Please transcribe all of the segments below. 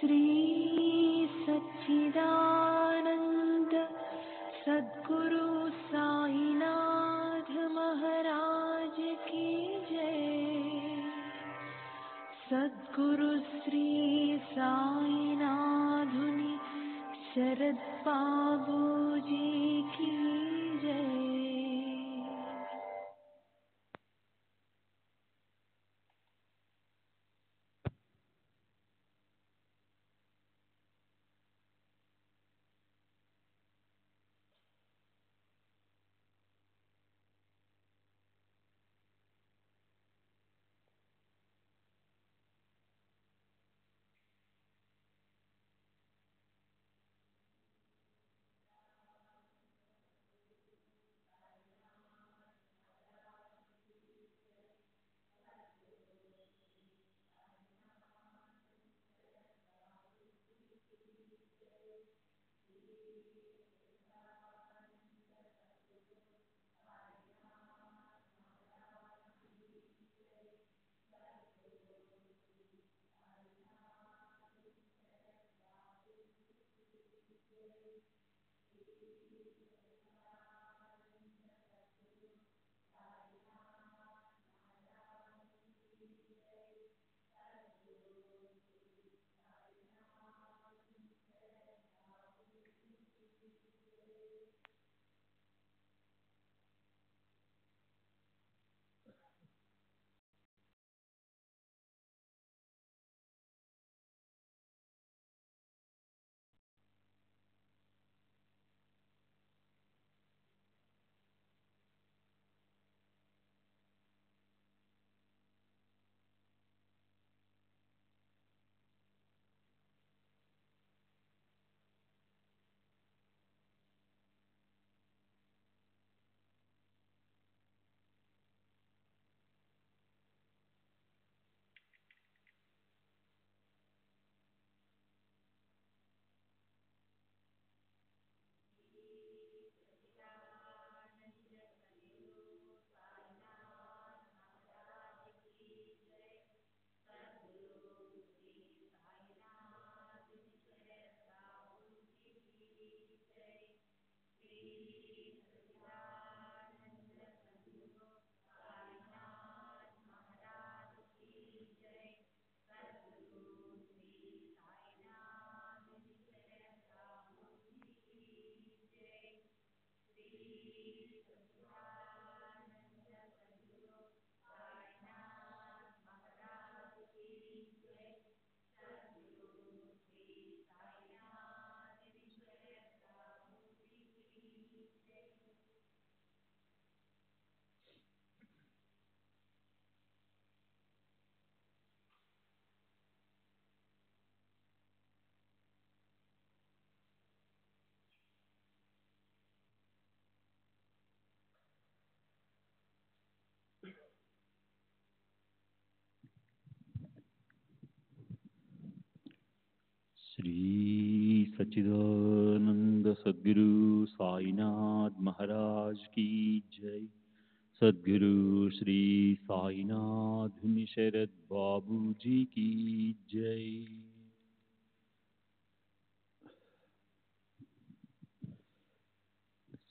श्री सच्चिदानंद सद्गुरु साईनाथ महाराज की जय। सद्गुरु श्री साईनाथुनि शरद बाबू जी की जय। श्री सच्चिदानंद सद्गुरु साईनाथ महाराज की जय। सद्गुरु श्री साईनाथ शरद बाबू जी की जय।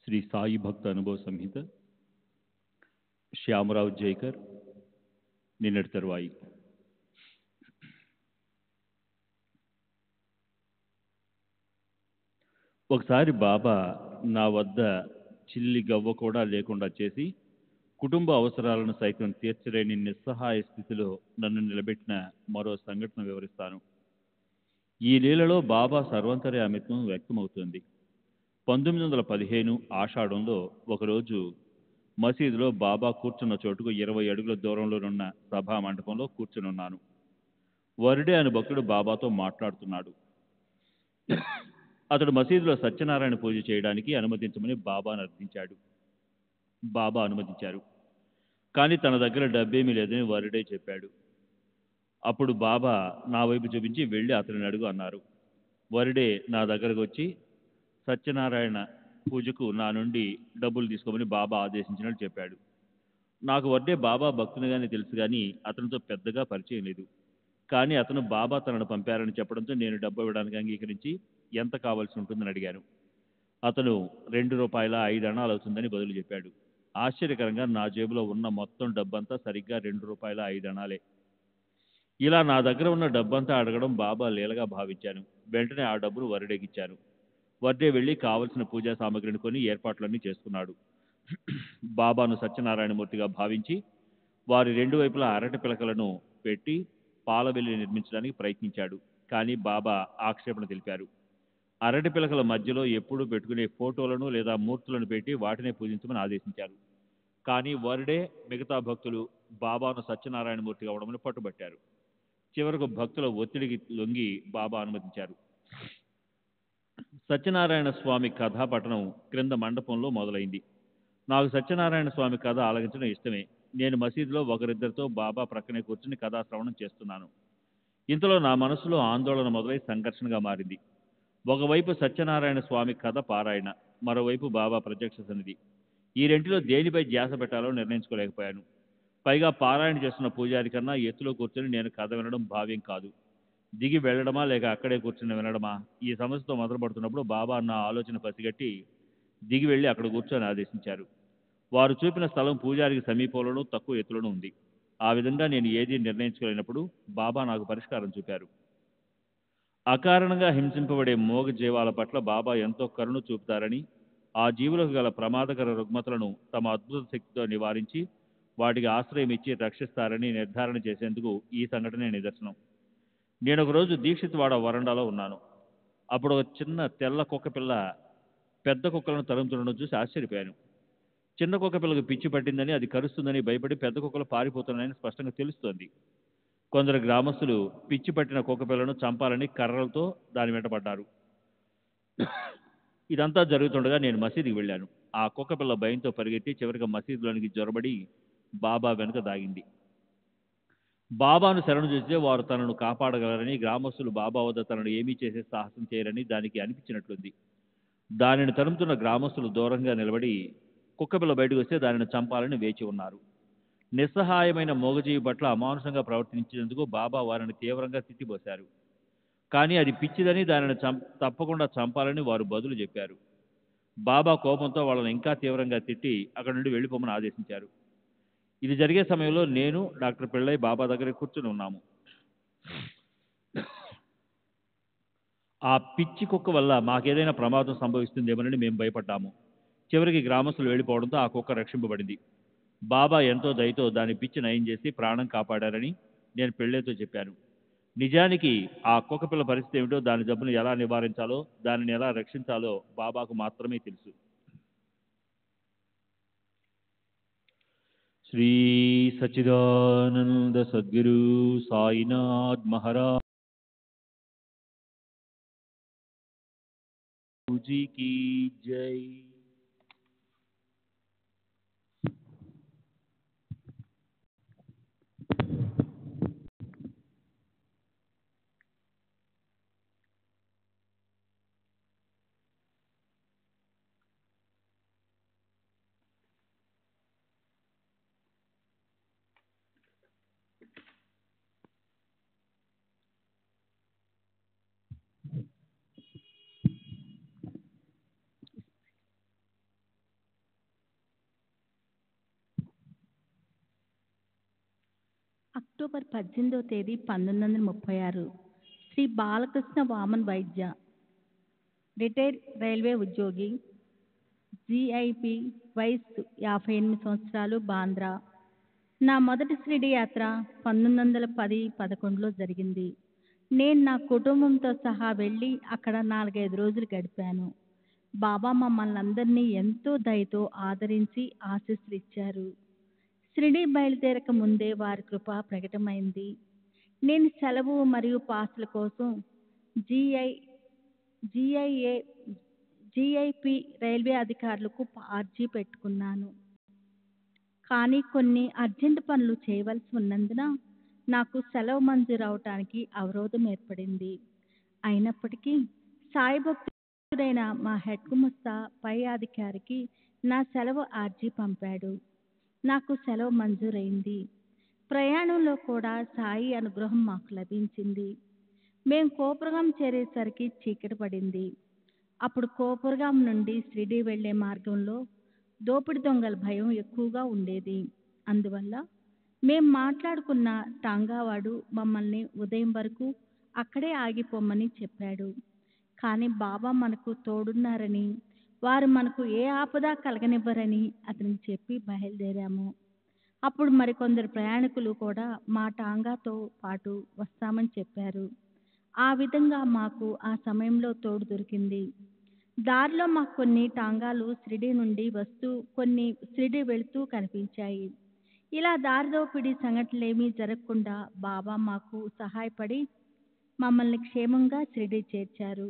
శ్రీ సాయి భక్త అనుభవ సంహిత శ్యామరావు జైకర్ నిన్నటి తరువాయి. ఒకసారి బాబా నా వద్ద చిల్లి గవ్వ కూడా లేకుండా చేసి కుటుంబ అవసరాలను సైతం తీర్చలేని నిస్సహాయ స్థితిలో నన్ను నిలబెట్టిన మరో సంఘటన వివరిస్తాను. ఈ లీలలో బాబా సర్వాంతర్యామిత్వం వ్యక్తమవుతుంది. 1915 ఆషాఢంలో ఒకరోజు మసీదులో బాబా కూర్చున్న చోటుకు 20 అడుగుల దూరంలోనున్న సభా మండపంలో కూర్చునున్నాను. వరుడే అనే భక్తుడు బాబాతో మాట్లాడుతున్నాడు. అతడు మసీదులో సత్యనారాయణ పూజ చేయడానికి అనుమతించమని బాబా అనుమతించారు. కానీ తన దగ్గర డబ్బేమీ లేదని వరుడే చెప్పాడు. అప్పుడు బాబా నా వైపు చూపించి వెళ్ళి అతనిని అడుగు అన్నారు. వరుడే నా దగ్గరకు వచ్చి సత్యనారాయణ పూజకు నా నుండి డబ్బులు తీసుకోమని బాబా ఆదేశించినట్టు చెప్పాడు. నాకు వరుడే బాబా భక్తునిగానే తెలుసు కానీ అతనితో పెద్దగా పరిచయం లేదు. కానీ అతను బాబా తనను పంపారని చెప్పడంతో నేను డబ్బు ఇవ్వడానికి అంగీకరించి ఎంత కావాల్సి ఉంటుందని అడిగాను. అతను ₹2 5 అణాలు అవుతుందని బదులు చెప్పాడు. ఆశ్చర్యకరంగా నా జేబులో ఉన్న మొత్తం డబ్బంతా సరిగ్గా ₹2 5 అణాలే. ఇలా నా దగ్గర ఉన్న డబ్బంతా అడగడం బాబా లీలగా భావించాను. వెంటనే ఆ డబ్బును వరుడేకిచ్చాను. వడ్డే వెళ్లి కావలసిన పూజా సామగ్రిని కొని ఏర్పాట్లన్నీ చేసుకున్నాడు. బాబాను సత్యనారాయణమూర్తిగా భావించి వారి రెండు వైపులా అరటి పిలకలను పెట్టి పాలవెల్లి నిర్మించడానికి ప్రయత్నించాడు. కానీ బాబా ఆక్షేపణ తెలిపారు. అరటి పిలకల మధ్యలో ఎప్పుడూ పెట్టుకునే ఫోటోలను లేదా మూర్తులను పెట్టి వాటినే పూజించమని ఆదేశించారు. కానీ వరుడే మిగతా భక్తులు బాబాను సత్యనారాయణమూర్తిగా అవడంలో పట్టుబట్టారు. చివరకు భక్తుల ఒత్తిడికి లొంగి బాబా అనుమతించారు. సత్యనారాయణ స్వామి కథా పఠనం క్రింద మండపంలో మొదలైంది. నాకు సత్యనారాయణ స్వామి కథ ఆలకించడం ఇష్టమే. నేను మసీదులో ఒకరిద్దరితో బాబా ప్రక్కనే కూర్చుని కథా శ్రవణం చేస్తున్నాను. ఇంతలో నా మనసులో ఆందోళన మొదలై సంఘర్షణగా మారింది. ఒకవైపు సత్యనారాయణ స్వామి కథ పారాయణ, మరోవైపు బాబా ప్రత్యక్ష సన్నిధి. ఈ రెంటిలో దేనిపై ధ్యాస పెట్టాలో నిర్ణయించుకోలేకపోయాను. పైగా పారాయణ చేస్తున్న పూజారి కన్నా ఎత్తులో కూర్చొని నేను కథ వినడం భావ్యం కాదు. దిగి వెళ్ళడమా లేక అక్కడే కూర్చుని వినడమా? ఈ సమస్యతో మొదలుపడుతున్నప్పుడు బాబా నా ఆలోచన పసిగట్టి దిగి వెళ్ళి అక్కడ కూర్చొని ఆదేశించారు. వారు చూపిన స్థలం పూజారికి సమీపంలోనూ తక్కువ ఎత్తులోనూ ఉంది. ఆ విధంగా నేను ఏదీ నిర్ణయించుకోలేనప్పుడు బాబా నాకు పరిష్కారం చూపారు. అకారణంగా హింసింపబడే మోగ జీవాల పట్ల బాబా ఎంతో కరుణ చూపుతారని, ఆ జీవులకు గల ప్రమాదకర రుగ్మతలను తమ అద్భుత శక్తితో నివారించి వాటికి ఆశ్రయం ఇచ్చి రక్షిస్తారని నిర్ధారణ చేసేందుకు ఈ సంఘటనే నిదర్శనం. నేను ఒకరోజు దీక్షిత్వాడ వరండాలో ఉన్నాను. అప్పుడు ఒక చిన్న తెల్ల కుక్కపిల్ల పెద్ద కుక్కలను తరుముతుండడం చూసి ఆశ్చర్యపోయాను. చిన్న కుక్కపిల్లకు పిచ్చి పట్టిందని, అది కరుస్తుందని భయపడి పెద్ద కుక్కలు పారిపోతున్నాయని స్పష్టంగా తెలుస్తోంది. కొందరు గ్రామస్తులు పిచ్చి పట్టిన కుక్కపిల్లను చంపాలని కర్రలతో దాని వెంటపడ్డారు. ఇదంతా జరుగుతుండగా నేను మసీదుకి వెళ్ళాను. ఆ కుక్కపిల్ల భయంతో పరిగెత్తి చివరికి మసీదులోనికి జొరబడి బాబా వెనుక దాగింది. బాబాను శరణు చూస్తే వారు తనను కాపాడగలరని, గ్రామస్తులు బాబా వద్ద తనను ఏమీ చేసే సాహసం చేయరని దానికి అనిపించినట్లుంది. దానిని తరుముతున్న గ్రామస్తులు దూరంగా నిలబడి కుక్కపిల్ల బయటకు వస్తే దానిని చంపాలని వేచి ఉన్నారు. నిస్సహాయమైన మోగజీవి పట్ల అమానుషంగా ప్రవర్తించినందుకు బాబా వారిని తీవ్రంగా తిట్టిపోశారు. కానీ అది పిచ్చిదని, దానిని తప్పకుండా చంపాలని వారు బదులు చెప్పారు. బాబా కోపంతో వాళ్ళని ఇంకా తీవ్రంగా తిట్టి అక్కడి నుండి వెళ్ళిపోమని ఆదేశించారు. ఇది జరిగే సమయంలో నేను డాక్టర్ పిళ్ళై బాబా దగ్గర కూర్చుని ఉన్నాము. ఆ పిచ్చి కుక్క వల్ల మాకేదైనా ప్రమాదం సంభవిస్తుందేమోనని మేము భయపడ్డాము. చివరికి గ్రామస్తులు వెళ్ళిపోవడంతో ఆ కుక్క రక్షింపబడింది. బాబా ఎంతో దయతో దాని పిచ్చి నయం చేసి ప్రాణం కాపాడారని నేను పెళ్ళేతో చెప్పాను. నిజానికి ఆ కుక్కపిల్ల పరిస్థితి ఏమిటో, దాని జబ్బును ఎలా నివారించాలో, దానిని ఎలా రక్షించాలో బాబాకు మాత్రమే తెలుసు. శ్రీ సచ్చిదానంద సద్గురు సాయినాథ్ మహారాజ్ జీ కీ జై. అక్టోబర్ 18వ తేదీ 1936 శ్రీ బాలకృష్ణ వామన్ వైద్య, రిటైర్డ్ రైల్వే ఉద్యోగి, GIP, వయస్సు 58 సంవత్సరాలు, బాంద్రా. నా మొదటి షిరిడి యాత్ర 1910-11లో జరిగింది. నేను నా కుటుంబంతో సహా వెళ్ళి అక్కడ 4-5 రోజులు గడిపాను. బాబా మమ్మల్ని అందరినీ ఎంతో దయతో ఆదరించి ఆశీస్సులు ఇచ్చారు. షిరిడి బయలుదేరక ముందే వారి కృప ప్రకటమైంది. నేను సెలవు మరియు పాసుల కోసం GIP రైల్వే అధికారులకు అర్జీ పెట్టుకున్నాను. కానీ కొన్ని అర్జెంట్ పనులు చేయవలసి ఉన్నందున నాకు సెలవు మంజూరు అవటానికి అవరోధం ఏర్పడింది. అయినప్పటికీ సాయి భక్తుడైన మా హెడ్ గుమస్తా పై అధికారికి నా సెలవు అర్జీ పంపాడు. నాకు సెలవు మంజూరైంది. ప్రయాణంలో కూడా సాయి అనుగ్రహం మాకు లభించింది. మేం కోపురగాం చేరేసరికి చీకటి పడింది. అప్పుడు కోపురగాం నుండి షిరిడీ వెళ్ళే మార్గంలో దోపిడి దొంగల భయం ఎక్కువగా ఉండేది. అందువల్ల మేం మాట్లాడుకున్న టాంగావాడు మమ్మల్ని ఉదయం వరకు అక్కడే ఆగిపోమని చెప్పాడు. కానీ బాబా మనకు తోడున్నారని, వారు మనకు ఏ ఆపద కలగనివ్వరని అతనికి చెప్పి బయలుదేరాము. అప్పుడు మరికొందరు ప్రయాణికులు కూడా మా టాంగాతో పాటు వస్తామని చెప్పారు. ఆ విధంగా మాకు ఆ సమయంలో తోడు దొరికింది. దారిలో మాకు కొన్ని టాంగాలు షిరిడీ నుండి వస్తూ, కొన్ని షిరిడీ వెళుతూ కనిపించాయి. ఇలా దారి దోపిడీ సంఘటనలేమీ జరగకుండా బాబా మాకు సహాయపడి మమ్మల్ని క్షేమంగా షిరిడీ చేర్చారు.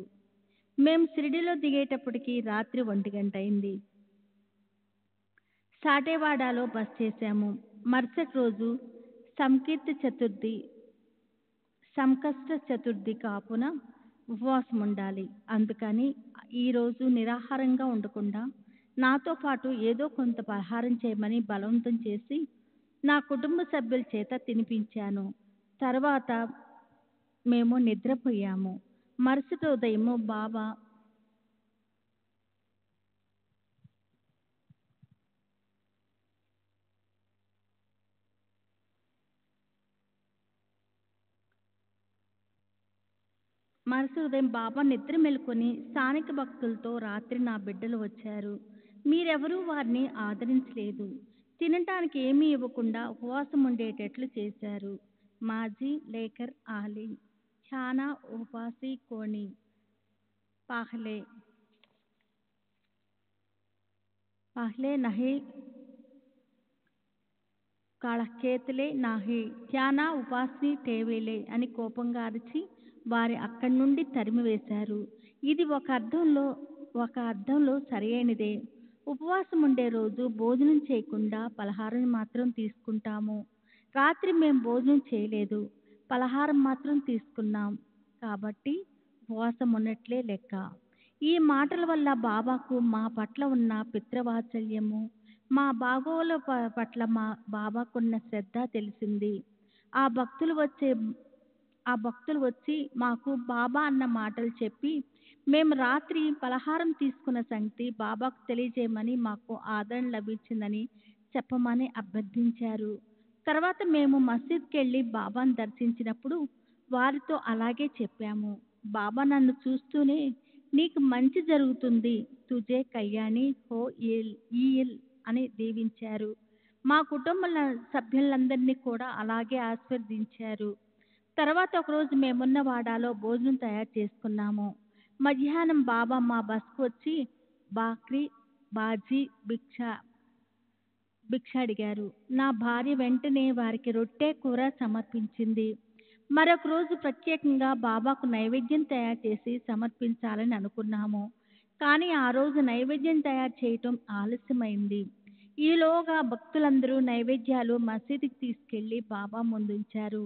మేము షిరిడీలో దిగేటప్పటికి రాత్రి 1 గంట అయింది. సాటేవాడాలో బస చేశాము. మరుసటి రోజు సంకష్ట చతుర్థి కాపున ఉపవాసం ఉండాలి. అందుకని ఈరోజు నిరాహారంగా ఉండకుండా నాతో పాటు ఏదో కొంత పలహారం చేయమని బలవంతం చేసి నా కుటుంబ సభ్యుల చేత తినిపించాను. తర్వాత మేము నిద్రపోయాము. మరుసటి ఉదయము బాబా నిద్ర మేలుకొని స్థానిక భక్తులతో రాత్రి నా బిడ్డలు వచ్చారు. మీరెవరూ వారిని ఆదరించలేదు. తినటానికి ఏమీ ఇవ్వకుండా ఉపవాసం ఉండేటట్లు చేశారు. మాజీ లేకర్ ఆలి ఛానా ఉపాసి కోణి పహలే నహి కాళకేతలే నాహి ఛానా ఉపాసిని టేవేలే అని కోపంగా అరిచి వారి అక్కడి నుండి తరిమివేశారు. ఇది ఒక అర్థంలో సరైనదే. ఉపవాసం ఉండే రోజు భోజనం చేయకుండా పలహారం మాత్రం తీసుకుంటాము. రాత్రి మేము భోజనం చేయలేదు, పలహారం మాత్రం తీసుకున్నాం. కాబట్టి ఉపవాసం ఉన్నట్లే లెక్క. ఈ మాటల వల్ల బాబాకు మా పట్ల ఉన్న పితృవాత్సల్యము, మా బాగోల పట్ల బాబాకున్న శ్రద్ధ తెలిసింది. ఆ భక్తులు వచ్చి మాకు బాబా అన్న మాటలు చెప్పి మేము రాత్రి పలహారం తీసుకున్న సంగతి బాబాకు తెలియజేయమని, మాకు ఆదరణ లభించిందని చెప్పమని అభ్యర్థించారు. తర్వాత మేము మసీద్కి వెళ్ళి బాబాను దర్శించినప్పుడు వారితో అలాగే చెప్పాము. బాబా నన్ను చూస్తూనే నీకు మంచి జరుగుతుంది, తుజే కళ్యాణి హో ఈల్ అని దీవించారు. మా కుటుంబ సభ్యులందరినీ కూడా అలాగే ఆశీర్వదించారు. తర్వాత ఒకరోజు మేమున్న వాడాలో భోజనం తయారు చేసుకున్నాము. మధ్యాహ్నం బాబా మా బస్కు వచ్చి బాక్రీ బాజీ భిక్ష అడిగారు. నా భార్య వెంటనే వారికి రొట్టె కూర సమర్పించింది. మరొక రోజు ప్రత్యేకంగా బాబాకు నైవేద్యం తయారు చేసి సమర్పించాలని అనుకున్నాము. కానీ ఆ రోజు నైవేద్యం తయారు చేయటం ఆలస్యమైంది. ఈలోగా భక్తులందరూ నైవేద్యాలు మసీదుకి తీసుకెళ్లి బాబా ముందుంచారు.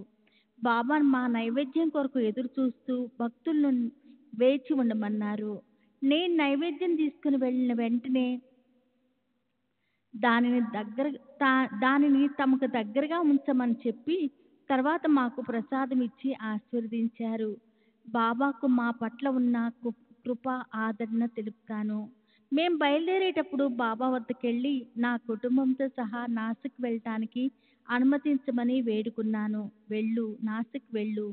బాబా మా నైవేద్యం కొరకు ఎదురు చూస్తూ భక్తులను వేచి ఉండమన్నారు. నేను నైవేద్యం తీసుకుని వెళ్ళిన వెంటనే దానిని తమకు దగ్గరగా ఉంచమని చెప్పి తర్వాత మాకు ప్రసాదం ఇచ్చి ఆశీర్వదించారు. బాబాకు మా పట్ల ఉన్న కృప ఆదరణ తెలుపుతాను. మేం బయలుదేరేటప్పుడు బాబా వద్దకెళ్ళి నా కుటుంబంతో సహా నాసిక్ వెళ్ళటానికి అనుమతించమని వేడుకున్నాను. నాసిక్ వెళ్ళు.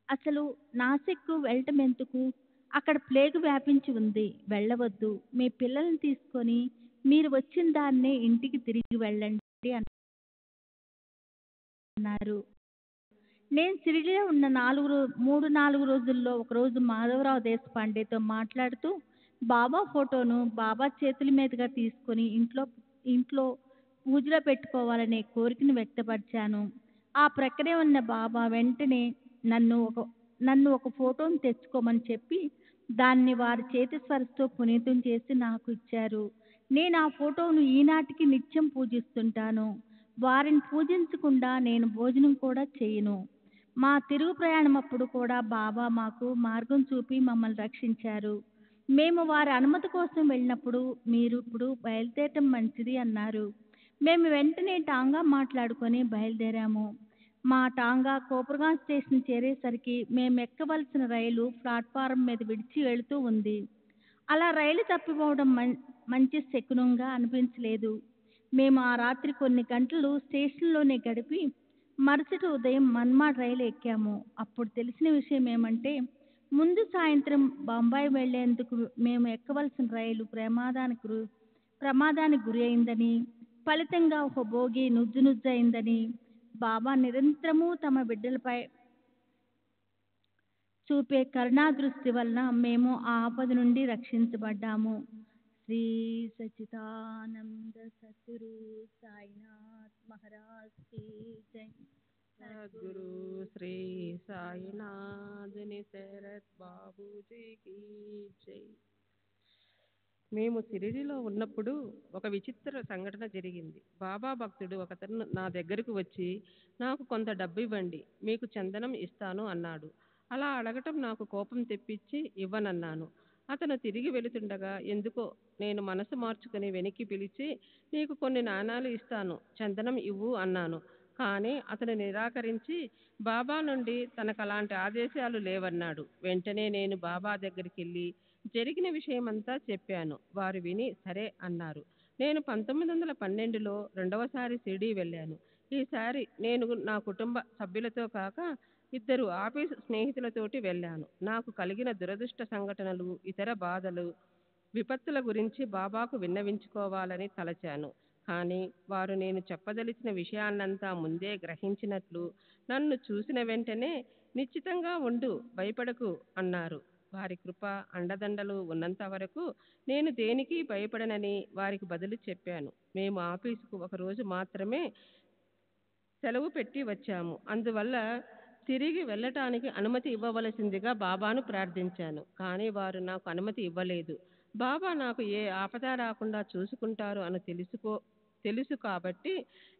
అసలు నాసిక్ వెళ్ళటం ఎందుకు? అక్కడ ప్లేగు వ్యాపించి ఉంది, వెళ్ళవద్దు. మీ పిల్లల్ని తీసుకొని మీరు వచ్చిన దాన్నే ఇంటికి తిరిగి వెళ్ళండి అన్నారు. నేను షిరిడీలో ఉన్న 3-4 రోజుల్లో ఒకరోజు మాధవరావు దేశపాండేతో మాట్లాడుతూ బాబా ఫోటోను బాబా చేతుల మీదుగా తీసుకొని ఇంట్లో పూజలో పెట్టుకోవాలనే కోరికను వ్యక్తపరిచాను. ఆ ప్రక్కనే ఉన్న బాబా వెంటనే నన్ను ఒక ఫోటోను తెచ్చుకోమని చెప్పి దాన్ని వారి చేతి స్పర్శతో పునీతం చేసి నాకు ఇచ్చారు. నేను ఆ ఫోటోను ఈనాటికి నిత్యం పూజిస్తుంటాను. వారిని పూజించకుండా నేను భోజనం కూడా చేయను. మా తిరుగు ప్రయాణం అప్పుడు కూడా బాబా మాకు మార్గం చూపి మమ్మల్ని రక్షించారు. మేము వారి అనుమతి కోసం వెళ్ళినప్పుడు మీరు ఇప్పుడు బయలుదేరటం మంచిది అన్నారు. మేము వెంటనే టాంగా మాట్లాడుకొని బయలుదేరాము. మా టాంగా కోపర్గాన్ స్టేషన్ చేరేసరికి మేము ఎక్కవలసిన రైలు ప్లాట్ఫారం మీద విడిచి వెళుతూ ఉంది. అలా రైలు తప్పిపోవడం మంచి శకునంగా అనిపించలేదు. మేము ఆ రాత్రి కొన్ని గంటలు స్టేషన్లోనే గడిపి మరుసటి ఉదయం మన్మాడ్ రైలు ఎక్కాము. అప్పుడు తెలిసిన విషయం ఏమంటే, ముందు సాయంత్రం బొంబాయి వెళ్లేందుకు మేము ఎక్కవలసిన రైలు ప్రమాదానికి గురి అయిందని, ఫలితంగా ఒక బోగి నుజ్జయిందని, బాబా నిరంతరము తమ బిడ్డలపై చూపే కరుణాదృష్టి వలన మేము ఆ ఆపద నుండి రక్షించబడ్డాము. శ్రీ సచ్చిదానంద సద్గురు సాయినాథ్ మహారాజ్ కి జై. సద్గురు శ్రీ సాయినాథుని శరత్ బాబూజీకి జై. మేము షిరిడీలో ఉన్నప్పుడు ఒక విచిత్ర సంఘటన జరిగింది. బాబా భక్తుడు ఒకతను నా దగ్గరకు వచ్చి, నాకు కొంత డబ్బు ఇవ్వండి, మీకు చందనం ఇస్తాను అన్నాడు. అలా అడగటం నాకు కోపం తెప్పించి ఇవ్వనన్నాను. అతను తిరిగి వెళుతుండగా ఎందుకో నేను మనసు మార్చుకుని వెనక్కి పిలిచి, నీకు కొన్ని నాణాలు ఇస్తాను, చందనం ఇవ్వు అన్నాను. కానీ అతను నిరాకరించి బాబా నుండి తనకు అలాంటి ఆదేశాలు లేవన్నాడు. వెంటనే నేను బాబా దగ్గరికి వెళ్ళి జరిగిన విషయమంతా చెప్పాను. వారు విని సరే అన్నారు. నేను 1912లో రెండవసారి షిరిడీ వెళ్ళాను. ఈసారి నేను నా కుటుంబ సభ్యులతో కాక 2 ఆఫీసు స్నేహితులతోటి వెళ్ళాను. నాకు కలిగిన దురదృష్ట సంఘటనలు, ఇతర బాధలు, విపత్తుల గురించి బాబాకు విన్నవించుకోవాలని తలచాను. కానీ వారు నేను చెప్పదలిచిన విషయాన్నంతా ముందే గ్రహించినట్లు నన్ను చూసిన వెంటనే నిశ్చితంగా ఉండు, భయపడకు అన్నారు. వారి కృప అండదండలు ఉన్నంత వరకు నేను దేనికి భయపడనని వారికి బదులు చెప్పాను. మేము ఆఫీసుకు ఒకరోజు మాత్రమే సెలవు పెట్టి వచ్చాము. అందువల్ల తిరిగి వెళ్ళటానికి అనుమతి ఇవ్వవలసిందిగా బాబాను ప్రార్థించాను. కానీ వారు నాకు అనుమతి ఇవ్వలేదు. బాబా నాకు ఏ ఆపద రాకుండా చూసుకుంటారు అని తెలుసు కాబట్టి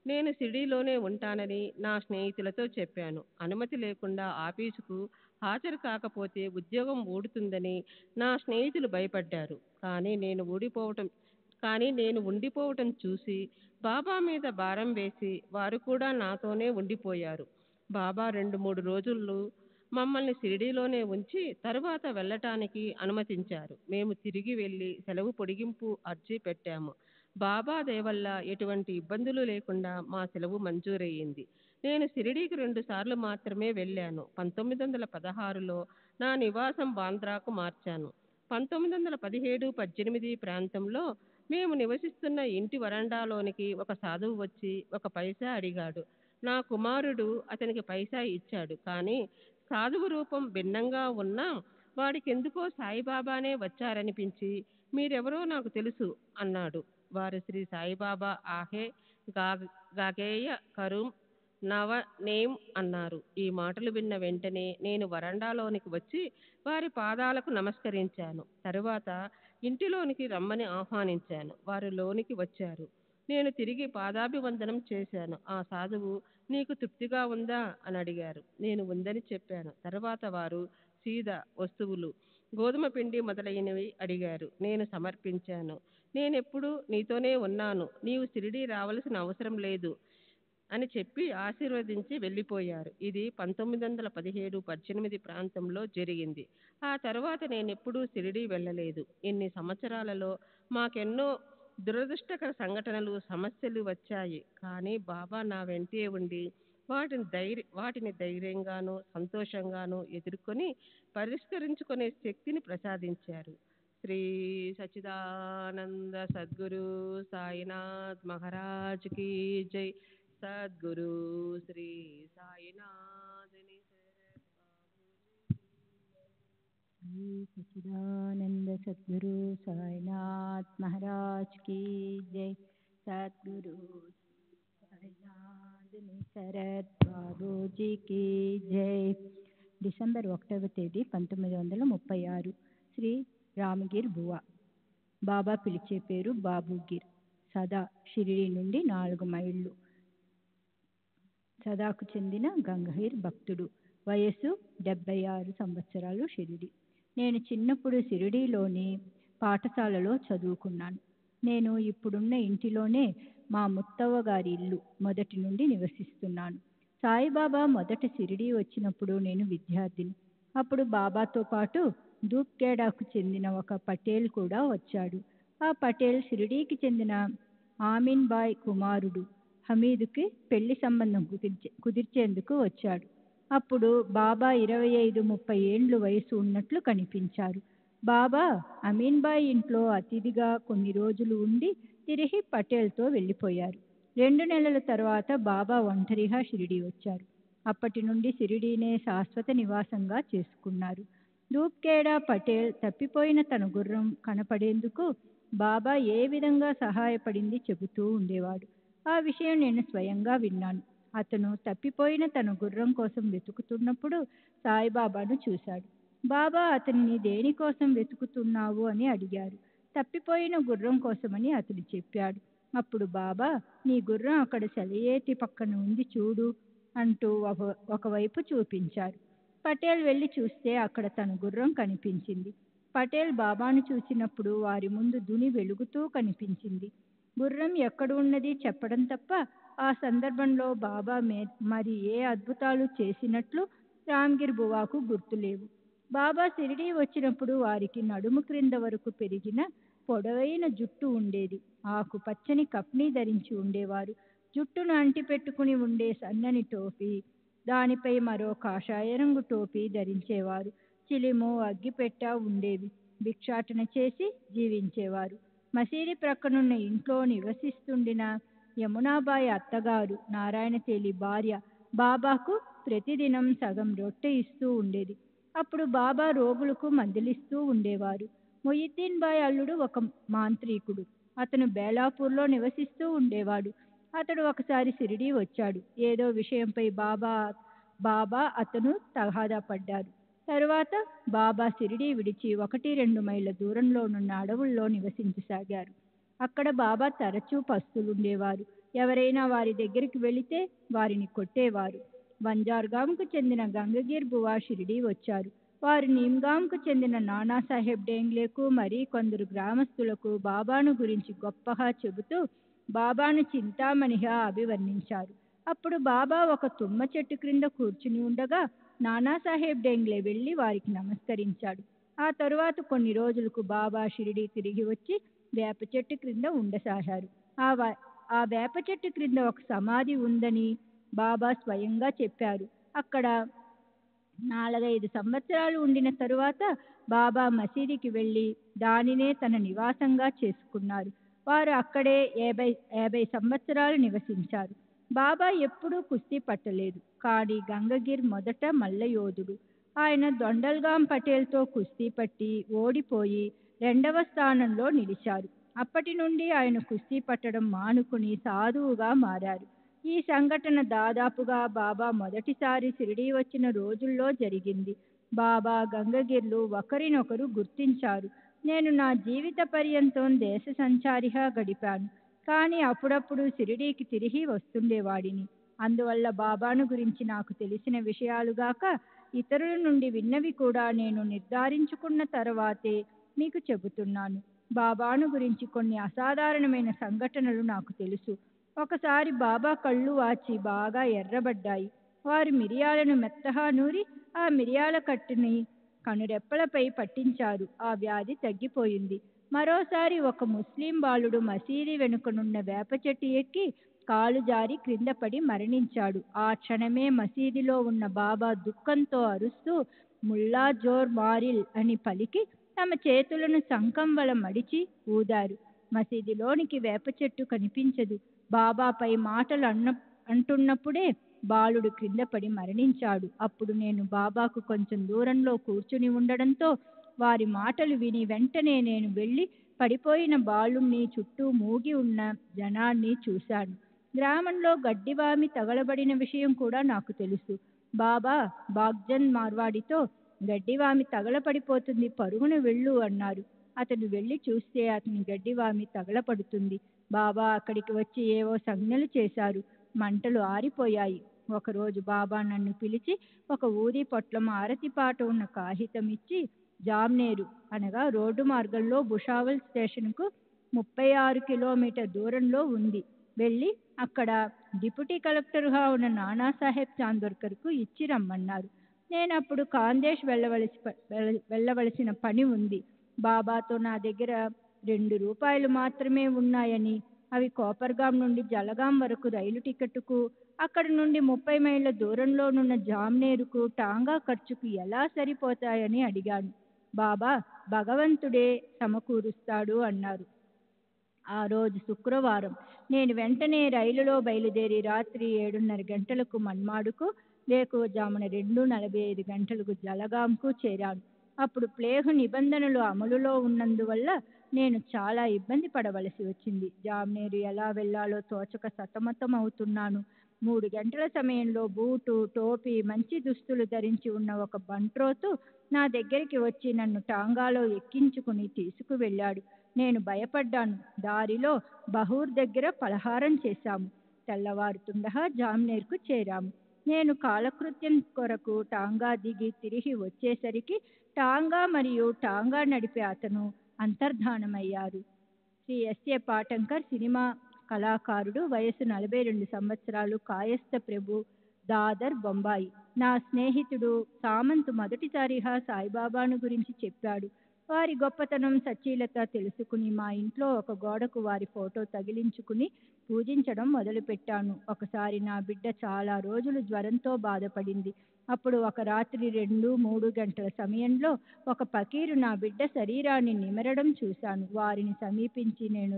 నేను షిరిడీలోనే ఉంటానని నా స్నేహితులతో చెప్పాను. అనుమతి లేకుండా ఆఫీసుకు హాజరు కాకపోతే ఉద్యోగం ఊడుతుందని నా స్నేహితులు భయపడ్డారు. కానీ నేను ఉండిపోవటం చూసి బాబా మీద భారం వేసి వారు కూడా నాతోనే ఉండిపోయారు. బాబా 2-3 రోజులు మమ్మల్ని షిరిడీలోనే ఉంచి తరువాత వెళ్ళటానికి అనుమతించారు. మేము తిరిగి వెళ్ళి సెలవు పొడిగింపు అర్జీ పెట్టాము. బాబా దయవల్ల ఎటువంటి ఇబ్బందులు లేకుండా మా సెలవు మంజూరయ్యింది. నేను షిరిడీకి 2 సార్లు మాత్రమే వెళ్ళాను. 1916లో నా నివాసం బాంద్రాకు మార్చాను. 1917-18 ప్రాంతంలో మేము నివసిస్తున్న ఇంటి వరండాలోనికి ఒక సాధువు వచ్చి 1 పైసా అడిగాడు. నా కుమారుడు అతనికి పైసా ఇచ్చాడు. కానీ సాధువు రూపం భిన్నంగా ఉన్నా వాడికెందుకో సాయిబాబానే వచ్చారనిపించి, మీరెవరో నాకు తెలుసు అన్నాడు. వారు శ్రీ సాయిబాబా ఆహే గాగేయ కరుం నవ నేమ్ అన్నారు. ఈ మాటలు విన్న వెంటనే నేను వరండాలోనికి వచ్చి వారి పాదాలకు నమస్కరించాను. తరువాత ఇంటిలోనికి రమ్మని ఆహ్వానించాను. వారు లోనికి వచ్చారు. నేను తిరిగి పాదాభివందనం చేశాను. ఆ సాధువు, నీకు తృప్తిగా ఉందా అని అడిగారు. నేను ఉందని చెప్పాను. తర్వాత వారు సీదా వస్తువులు, గోధుమ పిండి మొదలైనవి అడిగారు. నేను సమర్పించాను. నేనెప్పుడు నీతోనే ఉన్నాను, నీవు షిరిడీ రావాల్సిన అవసరం లేదు అని చెప్పి ఆశీర్వదించి వెళ్ళిపోయారు. ఇది 1917-18 ప్రాంతంలో జరిగింది. ఆ తర్వాత నేనెప్పుడూ షిరిడీ వెళ్ళలేదు. ఇన్ని సంవత్సరాలలో మాకెన్నో దురదృష్టకర సంఘటనలు, సమస్యలు వచ్చాయి. కానీ బాబా నా వెంటే ఉండి వాటిని ధైర్యంగానూ సంతోషంగానూ ఎదుర్కొని పరిష్కరించుకునే శక్తిని ప్రసాదించారు. శ్రీ సచ్చిదానంద సద్గురు సాయినాథ్ మహారాజ్ కి జై. సద్గురు శ్రీ సాయినాథుని శ్రీ సచ్చిదానంద సద్గురు సాయినాథ్ మహారాజ్ కి జై. సద్గురు సాయినాథుని శరత్ బాబూజీకి జై. డిసెంబర్ 1వ తేదీ 1936. శ్రీ రామగిర్ బువా. బాబా పిలిచే పేరు బాబుగిర్. సదా షిరిడి నుండి 4 మైళ్ళు. సదాకు చెందిన గంగహీర్ భక్తుడు. వయస్సు 76 సంవత్సరాలు. షిరిడి. నేను చిన్నప్పుడు షిరిడీలోని పాఠశాలలో చదువుకున్నాను. నేను ఇప్పుడున్న ఇంటిలోనే మా ముత్తవ్వ గారి ఇల్లు మొదటి నుండి నివసిస్తున్నాను. సాయిబాబా మొదట షిరిడీ వచ్చినప్పుడు నేను విద్యార్థిని. అప్పుడు బాబాతో పాటు ధూప్ఖేడాకు చెందిన ఒక పటేల్ కూడా వచ్చాడు. ఆ పటేల్ షిరిడీకి చెందిన ఆమీన్ బాయ్ కుమారుడు హమీదుకి పెళ్లి సంబంధం కుదిర్చేందుకు వచ్చాడు. అప్పుడు బాబా 25-30 ఏండ్లు వయసు ఉన్నట్లు కనిపించారు. బాబా అమీన్ బాయ్ ఇంట్లో అతిథిగా కొన్ని రోజులు ఉండి తిరిగి పటేల్తో వెళ్ళిపోయారు. 2 నెలల తర్వాత బాబా ఒంటరిగా షిరిడీ వచ్చారు. అప్పటి నుండి షిరిడీనే శాశ్వత నివాసంగా చేసుకున్నారు. ధూప్ఖేడా పటేల్ తప్పిపోయిన తన గుర్రం కనపడేందుకు బాబా ఏ విధంగా సహాయపడింది చెబుతూ ఉండేవాడు. ఆ విషయం నేను స్వయంగా విన్నాను. అతను తప్పిపోయిన తన గుర్రం కోసం వెతుకుతున్నప్పుడు సాయిబాబాను చూశాడు. బాబా అతన్ని దేనికోసం వెతుకుతున్నావు అని అడిగారు. తప్పిపోయిన గుర్రం కోసమని అతడు చెప్పాడు. అప్పుడు బాబా, నీ గుర్రం అక్కడ సెలయేటి పక్కన ఉంది చూడు అంటూ ఒకవైపు చూపించారు. పటేల్ వెళ్ళి చూస్తే అక్కడ తన గుర్రం కనిపించింది. పటేల్ బాబాను చూసినప్పుడు వారి ముందు దుని వెలుగుతూ కనిపించింది. గుర్రం ఎక్కడ ఉన్నది చెప్పడం తప్ప ఆ సందర్భంలో బాబా మరి ఏ అద్భుతాలు చేసినట్లు రామ్గిర్ బువాకు గుర్తులేవు. బాబా షిరిడీ వచ్చినప్పుడు వారికి నడుము క్రింద వరకు పెరిగిన పొడవైన జుట్టు ఉండేది. ఆకు పచ్చని కప్నీ ధరించి ఉండేవారు. జుట్టును అంటిపెట్టుకుని ఉండే సన్నని టోపీ, దానిపై మరో కాషాయ రంగు టోపీ ధరించేవారు. చిలిము, అగ్గిపెట్ట ఉండేవి. భిక్షాటన చేసి జీవించేవారు. మసీది ప్రక్కనున్న ఇంట్లో నివసిస్తుండిన యమునాబాయి అత్తగారు నారాయణ తేలి భార్య బాబాకు ప్రతిదినం సగం రొట్టె ఇస్తూ ఉండేది. అప్పుడు బాబా రోగులకు మందులిస్తూ ఉండేవారు. మొయిద్దీన్ బాయ్ అల్లుడు ఒక మాంత్రికుడు. అతను బేలాపూర్లో నివసిస్తూ ఉండేవాడు. అతడు ఒకసారి షిరిడీ వచ్చాడు. ఏదో విషయంపై బాబా అతను తగాదా పడ్డారు. తరువాత బాబా షిరిడీ విడిచి 1-2 మైళ్ళ దూరంలోనున్న అడవుల్లో నివసించసాగారు. అక్కడ బాబా తరచూ పస్తులుండేవారు. ఎవరైనా వారి దగ్గరికి వెళితే వారిని కొట్టేవారు. బంజార్గాంకు చెందిన గంగగిర్ బువా షిరిడీ వచ్చారు. వారు నీమ్గాంకు చెందిన నానాసాహెబ్ డేంగ్లేకు మరీ కొందరు గ్రామస్తులకు బాబాను గురించి గొప్పగా చెబుతూ బాబాను చింతామణిగా అభివర్ణించారు. అప్పుడు బాబా ఒక తుమ్మ చెట్టు క్రింద కూర్చుని ఉండగా నానాసాహెబ్ డేంగ్లే వెళ్ళి వారికి నమస్కరించాడు. ఆ తరువాత కొన్ని రోజులకు బాబా షిరిడీ తిరిగి వచ్చి వేప చెట్టు క్రింద ఉండసాగారు. ఆ వేప చెట్టు క్రింద ఒక సమాధి ఉందని బాబా స్వయంగా చెప్పారు. అక్కడ 4-5 సంవత్సరాలు ఉండిన తరువాత బాబా మసీదికి వెళ్ళి దానినే తన నివాసంగా చేసుకున్నారు. వారు అక్కడే 50 సంవత్సరాలు నివసించారు. బాబా ఎప్పుడూ కుస్తీ పట్టలేదు. కానీ గంగగిర్ మొదట మల్లయోధుడు. ఆయన దొండల్గాం పటేల్తో కుస్తీ పట్టి ఓడిపోయి 2వ స్థానంలో నిలిచారు. అప్పటి నుండి ఆయన కుస్తీ పట్టడం మానుకుని సాధువుగా మారారు. ఈ సంఘటన దాదాపుగా బాబా మొదటిసారి షిరిడీ వచ్చిన రోజుల్లో జరిగింది. బాబా గంగగిర్లు ఒకరినొకరు గుర్తించారు. నేను నా జీవిత పర్యంతం దేశ సంచారిగా గడిపాను. కానీ అప్పుడప్పుడు షిరిడీకి తిరిగి వస్తుండేవాడిని. అందువల్ల బాబాను గురించి నాకు తెలిసిన విషయాలుగాక ఇతరుల నుండి విన్నవి కూడా నేను నిర్ధారించుకున్న తర్వాతే మీకు చెబుతున్నాను. బాబాను గురించి కొన్ని అసాధారణమైన సంఘటనలు నాకు తెలుసు. ఒకసారి బాబా కళ్ళు వాచి బాగా ఎర్రబడ్డాయి. వారు మిరియాలను మెత్తగా నూరి ఆ మిరియాల కట్టుని కనురెప్పలపై పట్టించారు. ఆ వ్యాధి తగ్గిపోయింది. మరోసారి ఒక ముస్లిం బాలుడు మసీది వెనుకనున్న వేప చెట్టు ఎక్కి కాలు జారి క్రింద పడి మరణించాడు. ఆ క్షణమే మసీదిలో ఉన్న బాబా దుఃఖంతో అరుస్తూ ముల్లా జోర్ మారిల్ అని పలికి తమ చేతులను సంకంవల మడిచి ఊదారు. మసీదిలోనికి వేప చెట్టు కనిపించదు. బాబాపై మాటలు అంటున్నప్పుడే బాలుడు క్రింద పడి మరణించాడు. అప్పుడు నేను బాబాకు కొంచెం దూరంలో కూర్చుని ఉండడంతో వారి మాటలు విని వెంటనే నేను వెళ్ళి పడిపోయిన బాలుణ్ణి, చుట్టూ మూగి ఉన్న జనాన్ని చూశాను. గ్రామంలో గడ్డివామి తగలబడిన విషయం కూడా నాకు తెలుసు. బాబా బాగ్జన్ మార్వాడితో గడ్డివామి తగలపడిపోతుంది, పరుగున వెళ్ళు అన్నారు. అతను వెళ్ళి చూస్తే అతని గడ్డివామి తగలపడుతుంది. బాబా అక్కడికి వచ్చి ఏవో సంజ్ఞలు చేశారు. మంటలు ఆరిపోయాయి. ఒకరోజు బాబా నన్ను పిలిచి ఒక ఊది పొట్లం ఆరతిపాట ఉన్న కాగితం ఇచ్చి, జామ్నేరు అనగా రోడ్డు మార్గంలో భుషావల్ స్టేషన్కు 36 కిలోమీటర్ దూరంలో ఉంది. వెళ్ళి అక్కడ డిప్యూటీ కలెక్టర్గా ఉన్న నానాసాహెబ్ చాందోర్కర్కు ఇచ్చి రమ్మన్నారు. నేను అప్పుడు కాందేశ్ వెళ్ళవలసిన పని ఉంది. బాబాతో నా దగ్గర 2 రూపాయలు మాత్రమే ఉన్నాయని, అవి కోపర్గాం నుండి జలగాం వరకు రైలు టికెట్టుకు, అక్కడ నుండి 30 మైళ్ళ దూరంలోనున్న జామ్నేరుకు టాంగా ఖర్చుకు ఎలా సరిపోతాయని అడిగాను. బాబా భగవంతుడే సమకూరుస్తాడు అన్నారు. ఆ రోజు శుక్రవారం. నేను వెంటనే రైలులో బయలుదేరి రాత్రి 7:30 గంటలకు మన్మాడుకు, వేకువజామున 2:45 గంటలకు జలగాంకు చేరాను. అప్పుడు ప్లేగు నిబంధనలు అమలులో ఉన్నందువల్ల నేను చాలా ఇబ్బంది పడవలసి వచ్చింది. జామ్నేరు ఎలా వెళ్లాలో తోచక సతమతం అవుతున్నాను. 3 గంటల సమయంలో బూటు, టోపీ, మంచి దుస్తులు ధరించి ఉన్న ఒక బంట్రోతు నా దగ్గరికి వచ్చి నన్ను టాంగాలో ఎక్కించుకుని తీసుకువెళ్ళాడు. నేను భయపడ్డాను. దారిలో బహూర్ దగ్గర పలహారం చేశాము. తెల్లవారుతుండగా జామ్నేర్కు చేరాము. నేను కాలకృత్యం కొరకు టాంగా దిగి తిరిగి వచ్చేసరికి టాంగా మరియు టాంగా నడిపే అతను అంతర్ధానమయ్యారు. శ్రీ ఎస్ఏ పాటంకర్, సినిమా కళాకారుడు, వయసు 42 సంవత్సరాలు, కాయస్థ ప్రభు, దాదర్, బొంబాయి. నా స్నేహితుడు సామంత్ మొదటిసారిగా సాయిబాబాను గురించి చెప్పాడు. వారి గొప్పతనం, సచ్చీలత తెలుసుకుని మా ఇంట్లో ఒక గోడకు వారి ఫోటో తగిలించుకుని పూజించడం మొదలుపెట్టాను. ఒకసారి నా బిడ్డ చాలా రోజులు జ్వరంతో బాధపడింది. అప్పుడు ఒక రాత్రి 2-3 గంటల సమయంలో ఒక ఫకీరు నా బిడ్డ శరీరాన్ని నిమరడం చూశాను. వారిని సమీపించి నేను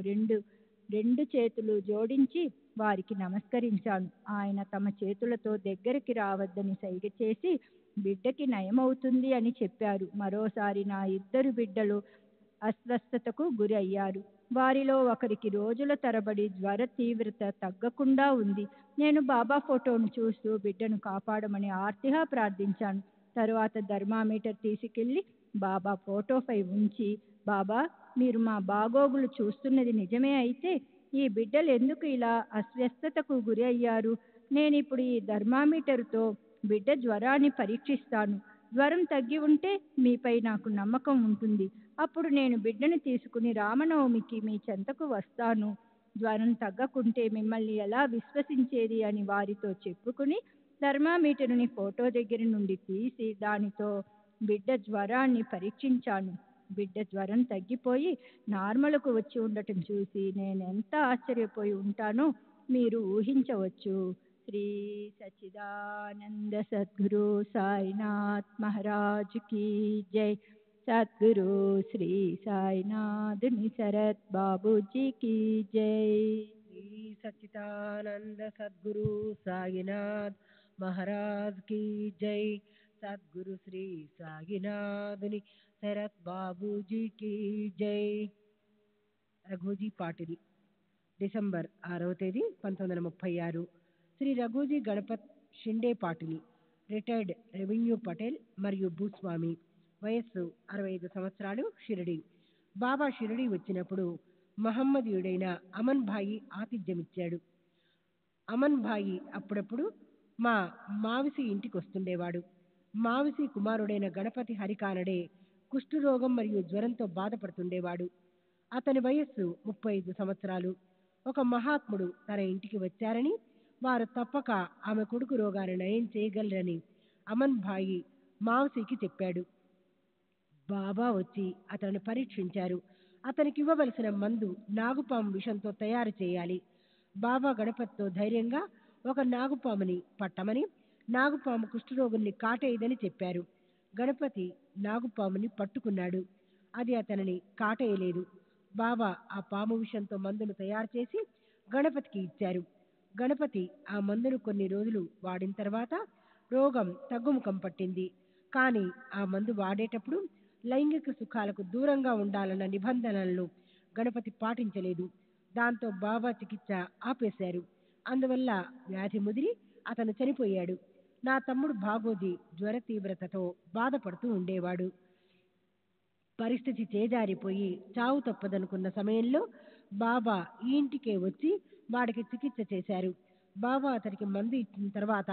రెండు చేతులు జోడించి వారికి నమస్కరించాను. ఆయన తమ చేతులతో దగ్గరికి రావద్దని సైగ చేసి బిడ్డకి నయమవుతుంది అని చెప్పారు. మరోసారి నా 2 బిడ్డలు అస్వస్థతకు గురి అయ్యారు. వారిలో ఒకరికి రోజుల తరబడి జ్వర తీవ్రత తగ్గకుండా ఉంది. నేను బాబా ఫోటోను చూస్తూ బిడ్డను కాపాడమని ఆర్తిగా ప్రార్థించాను. తరువాత థర్మామీటర్ తీసుకెళ్లి బాబా ఫోటోపై ఉంచి, బాబా, మీరు మా బాగోగులు చూస్తున్నది నిజమే అయితే ఈ బిడ్డలు ఎందుకు ఇలా అస్వస్థతకు గురి అయ్యారు? నేను ఇప్పుడు ఈ థర్మామీటర్తో బిడ్డ జ్వరాన్ని పరీక్షిస్తాను. జ్వరం తగ్గి ఉంటే మీపై నాకు నమ్మకం ఉంటుంది. అప్పుడు నేను బిడ్డను తీసుకుని రామనవమికి మీ చెంతకు వస్తాను. జ్వరం తగ్గకుంటే మిమ్మల్ని ఎలా విశ్వసించేది అని వారితో చెప్పుకుని థర్మామీటర్ని ఫోటో దగ్గర నుండి తీసి దానితో బిడ్డ జ్వరాన్ని పరీక్షించాను. బిడ్డ జ్వరం తగ్గిపోయి నార్మల్కు వచ్చి ఉండటం చూసి నేను ఎంత ఆశ్చర్యపోయి ఉంటానో మీరు ఊహించవచ్చు. శ్రీ సచ్చిదానంద సద్గురు సాయినాథ్ మహారాజ్ కీ జై. సద్గురు శ్రీ సాయినాథ్ నిసరత్ బాబూజీ కీ జై. శ్రీ సచ్చిదానంద సద్గురు సాయినాథ్ మహారాజ్ కీ జై. సద్గురు శ్రీ సాయినాథుని శరత్ బాబూజీ కీ జై. రఘుజీ పాటిల్, డిసెంబర్ 6వ తేదీ 1936. శ్రీ రఘుజీ గణపత్ షిండే పాటిల్, రిటైర్డ్ రెవెన్యూ పటేల్ మరియు భూస్వామి. వయస్సు 65 సంవత్సరాలు, షిరిడి. బాబా షిరిడి వచ్చినప్పుడు మహమ్మదీయుడైన అమన్ భాయి ఆతిథ్యమిచ్చాడు. అమన్ భాయి అప్పుడప్పుడు మా మావిసి ఇంటికి వస్తుండేవాడు. మావిసి కుమారుడైన గణపతి హరికానడే కుష్ఠరోగం మరియు జ్వరంతో బాధపడుతుండేవాడు. అతని వయస్సు 35 సంవత్సరాలు. ఒక మహాత్ముడు తన ఇంటికి వచ్చారని, వారు తప్పక ఆమె కొడుకు రోగాన్ని నయం చేయగలరని అమన్ భాయి మావసికి చెప్పాడు. బాబా వచ్చి అతన్ని పరీక్షించారు. అతనికి ఇవ్వవలసిన మందు నాగుపాము విషంతో తయారు చేయాలి. బాబా గణపతితో ధైర్యంగా ఒక నాగుపాముని పట్టమని, నాగుపాము కుష్ఠరోగుల్ని కాటేయదని చెప్పారు. గణపతి నాగుపాముని పట్టుకున్నాడు. అది అతనిని కాటేయలేదు. బాబా ఆ పాము విషంతో మందును తయారు చేసి గణపతికి ఇచ్చారు. గణపతి ఆ మందును కొన్ని రోజులు వాడిన తర్వాత రోగం తగ్గుముఖం పట్టింది. కానీ ఆ మందు వాడేటప్పుడు లైంగిక సుఖాలకు దూరంగా ఉండాలన్న నిబంధనలను గణపతి పాటించలేదు. దాంతో బాబా చికిత్స ఆపేశారు. అందువల్ల వ్యాధి ముదిరి అతను చనిపోయాడు. నా తమ్ముడు భాగోజీ జ్వర తీవ్రతతో బాధపడుతూ ఉండేవాడు. పరిస్థితి చేజారిపోయి చావు తప్పదనుకున్న సమయంలో బాబా ఈ ఇంటికే వచ్చి వాడికి చికిత్స చేశారు. బాబా అతనికి మందు ఇచ్చిన తర్వాత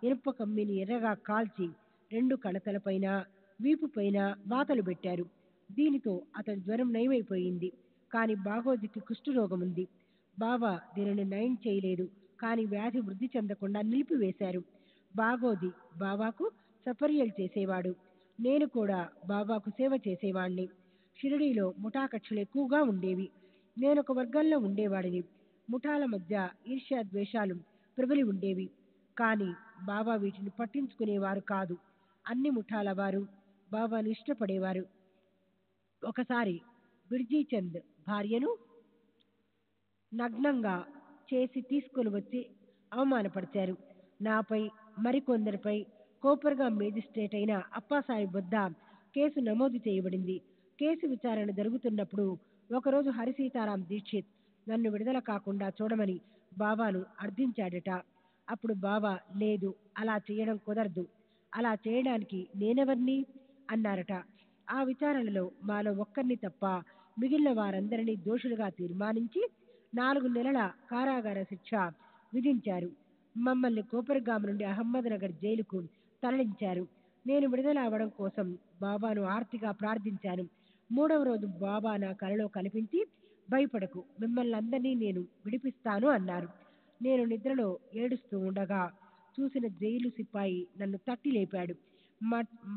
ఇనుప కమ్మిని ఎర్రగా కాల్చి 2 కణతలపైన, వీపు పైన వాతలు పెట్టారు. దీనితో అతని జ్వరం నయమైపోయింది. కానీ బాగోజీకి కుష్ఠరోగం ఉంది. బాబా దీనిని నయం చేయలేదు, కానీ వ్యాధి వృద్ధి చెందకుండా నిలిపివేశారు. బాగోది బాబాకు సపర్యలు చేసేవాడు. నేను కూడా బాబాకు సేవ చేసేవాణ్ణి. షిరిడీలో ముఠా కక్షలు ఎక్కువగా ఉండేవి. నేను ఒక వర్గంలో ఉండేవాడిని. ముఠాల మధ్య ఈర్ష్యా ద్వేషాలు ప్రబలి ఉండేవి. కానీ బాబా వీటిని పట్టించుకునేవారు కాదు. అన్ని ముఠాల వారు బాబాను ఇష్టపడేవారు. ఒకసారి బిర్జీ చంద్ భార్యను నగ్నంగా చేసి తీసుకొని వచ్చి అవమానపరిచారు. నాపై మరికొందరిపై కోపర్గా మేజిస్ట్రేట్ అయిన అప్పాసాహెబ్ వద్ద కేసు నమోదు చేయబడింది. కేసు విచారణ జరుగుతున్నప్పుడు ఒకరోజు హరిసీతారాం దీక్షిత్ నన్ను విడుదల కాకుండా చూడమని బాబాను అర్థించాడట. అప్పుడు బాబా, లేదు, అలా చేయడం కుదరదు, అలా చేయడానికి నేనెవర్ని అన్నారట. ఆ విచారణలో మాలో ఒక్కరిని తప్ప మిగిలిన వారందరినీ దోషులుగా తీర్మానించి 4 నెలల కారాగార శిక్ష విధించారు. మమ్మల్ని కోపర్గాం నుండి అహ్మద్నగర్ జైలుకు తరలించారు. నేను విడుదల అవ్వడం కోసం బాబాను ఆర్తిగా ప్రార్థించాను. 3వ రోజు బాబా నా కలలో కనిపించి, భయపడకు, మిమ్మల్ని అందరినీ నేను విడిపిస్తాను అన్నారు. నేను నిద్రలో ఏడుస్తూ ఉండగా చూసిన జైలు సిపాయి నన్ను తట్టి లేపాడు.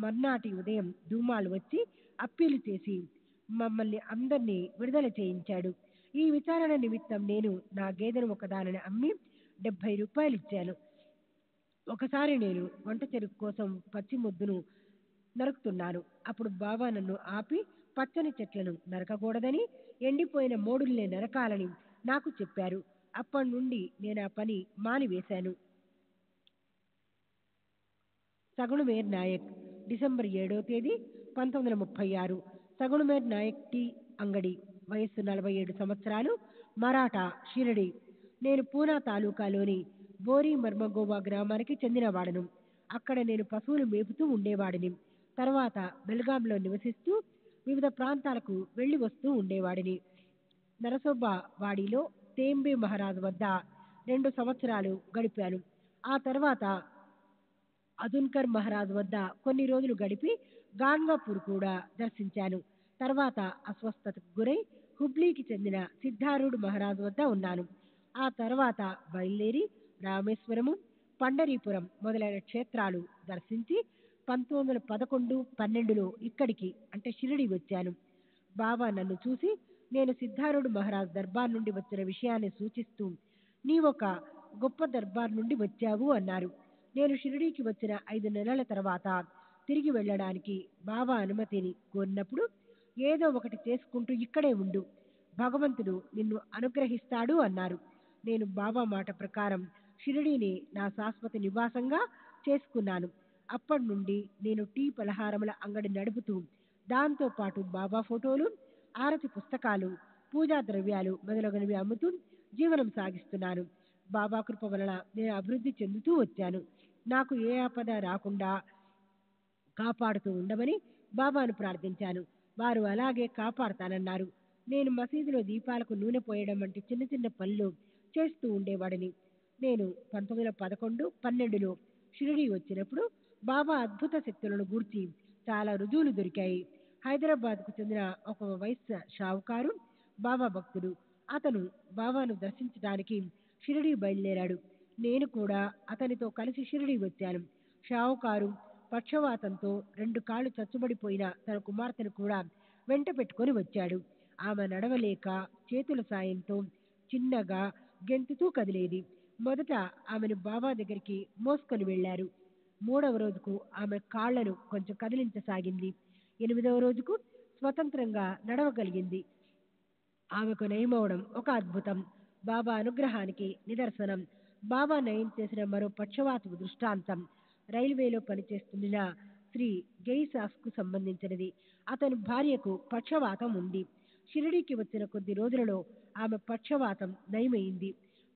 మర్నాటి ఉదయం ధూమాలు వచ్చి అప్పీలు చేసి మమ్మల్ని అందరినీ విడుదల చేయించాడు. ఈ విచారణ నిమిత్తం నేను నా గేదెను ఒకదానిని అమ్మి 70 రూపాయలు ఇచ్చాను. ఒకసారి నేను వంట చెరుకు కోసం పచ్చి ముద్దును నరుకుతున్నాను. అప్పుడు బాబా నన్ను ఆపి, పచ్చని చెట్లను నరకకూడదని, ఎండిపోయిన మోడుల్నే నరకాలని నాకు చెప్పారు. అప్పటి నుండి నేను ఆ పని మానివేశాను. సగుణమేర్ నాయక్, డిసెంబర్ 7వ తేదీ 1936. సగుణమేర్ నాయక్ టీ అంగడి, వయస్సు 47 సంవత్సరాలు, మరాఠా, షిరిడి. నేను పూనా తాలూకాలోని బోరి మర్మగోవా గ్రామానికి చెందినవాడను. అక్కడ నేను పశువులు మేపుతూ ఉండేవాడిని. తర్వాత బెల్గాంలో నివసిస్తూ వివిధ ప్రాంతాలకు వెళ్లి వస్తూ ఉండేవాడిని. నరసోబావాడిలో తేంబే మహారాజ్ వద్ద 2 సంవత్సరాలు గడిపాను. ఆ తర్వాత అదున్కర్ మహారాజ్ వద్ద కొన్ని రోజులు గడిపి గాన్గాపూర్ కూడా దర్శించాను. తర్వాత అస్వస్థతకు గురై హుబ్లీకి చెందిన సిద్ధారూఢ్ మహారాజ్ వద్ద ఉన్నాను. ఆ తర్వాత బయలుదేరి రామేశ్వరము, పండరీపురం మొదలైన క్షేత్రాలు దర్శించి 1911-12లో ఇక్కడికి అంటే షిరిడి వచ్చాను. బాబా నన్ను చూసి నేను సిద్ధారూఢ్ మహారాజ్ దర్బార్ నుండి వచ్చిన విషయాన్ని సూచిస్తూ, నీవొక గొప్ప దర్బార్ నుండి వచ్చావు అన్నారు. నేను షిరిడీకి వచ్చిన 5 నెలల తర్వాత తిరిగి వెళ్ళడానికి బాబా అనుమతిని కోరినప్పుడు, ఏదో ఒకటి చేసుకుంటూ ఇక్కడే ఉండు, భగవంతుడు నిన్ను అనుగ్రహిస్తాడు అన్నారు. నేను బాబా మాట ప్రకారం షిరిడీని నా శాశ్వత నివాసంగా చేసుకున్నాను. అప్పటి నుండి నేను టీ పలహారముల అంగడి నడుపుతూ దాంతో పాటు బాబా ఫోటోలు, ఆరతి పుస్తకాలు, పూజా ద్రవ్యాలు మొదలగునవి అమ్ముతూ జీవనం సాగిస్తున్నాను. బాబా కృప వలన నేను అభివృద్ధి చెందుతూ వచ్చాను. నాకు ఏ ఆపద రాకుండా కాపాడుతూ ఉండమని బాబాను ప్రార్థించాను. వారు అలాగే కాపాడతానన్నారు. నేను మసీదులో దీపాలకు నూనె పోయడం వంటి చిన్న చిన్న పనులు చేస్తూ ఉండేవాడిని. నేను 1911-12లో షిరిడీ వచ్చినప్పుడు బాబా అద్భుత శక్తులను గూర్చి చాలా రుజువులు దొరికాయి. హైదరాబాద్కు చెందిన ఒక వైశ్య షావుకారు బాబా భక్తుడు. అతను బాబాను దర్శించడానికి షిరిడీ బయలుదేరాడు. నేను కూడా అతనితో కలిసి షిరిడీ వచ్చాను. షావుకారు పక్షవాతంతో 2 కాళ్ళు చచ్చుబడిపోయిన తన కుమార్తెను కూడా వెంట పెట్టుకొని వచ్చాడు. ఆమె నడవలేక చేతుల సాయంతో చిన్నగా గెంతుతూ కదిలేది. మొదట ఆమెను బాబా దగ్గరికి మోసుకొని వెళ్లారు. 3వ రోజుకు ఆమె కాళ్లను కొంచెం కదిలించసాగింది. 8వ రోజుకు స్వతంత్రంగా నడవగలిగింది. ఆమెకు నయమవడం ఒక అద్భుతం, బాబా అనుగ్రహానికి నిదర్శనం. బాబా నయం చేసిన మరో పక్షవాతపు దృష్టాంతం రైల్వేలో పనిచేస్తున్న శ్రీ గెయిసాస్కు సంబంధించినది. అతని భార్యకు పక్షవాతం ఉంది. షిరిడీకి వచ్చిన కొద్ది రోజులలో ఆమె పక్షవాతం నయమైంది.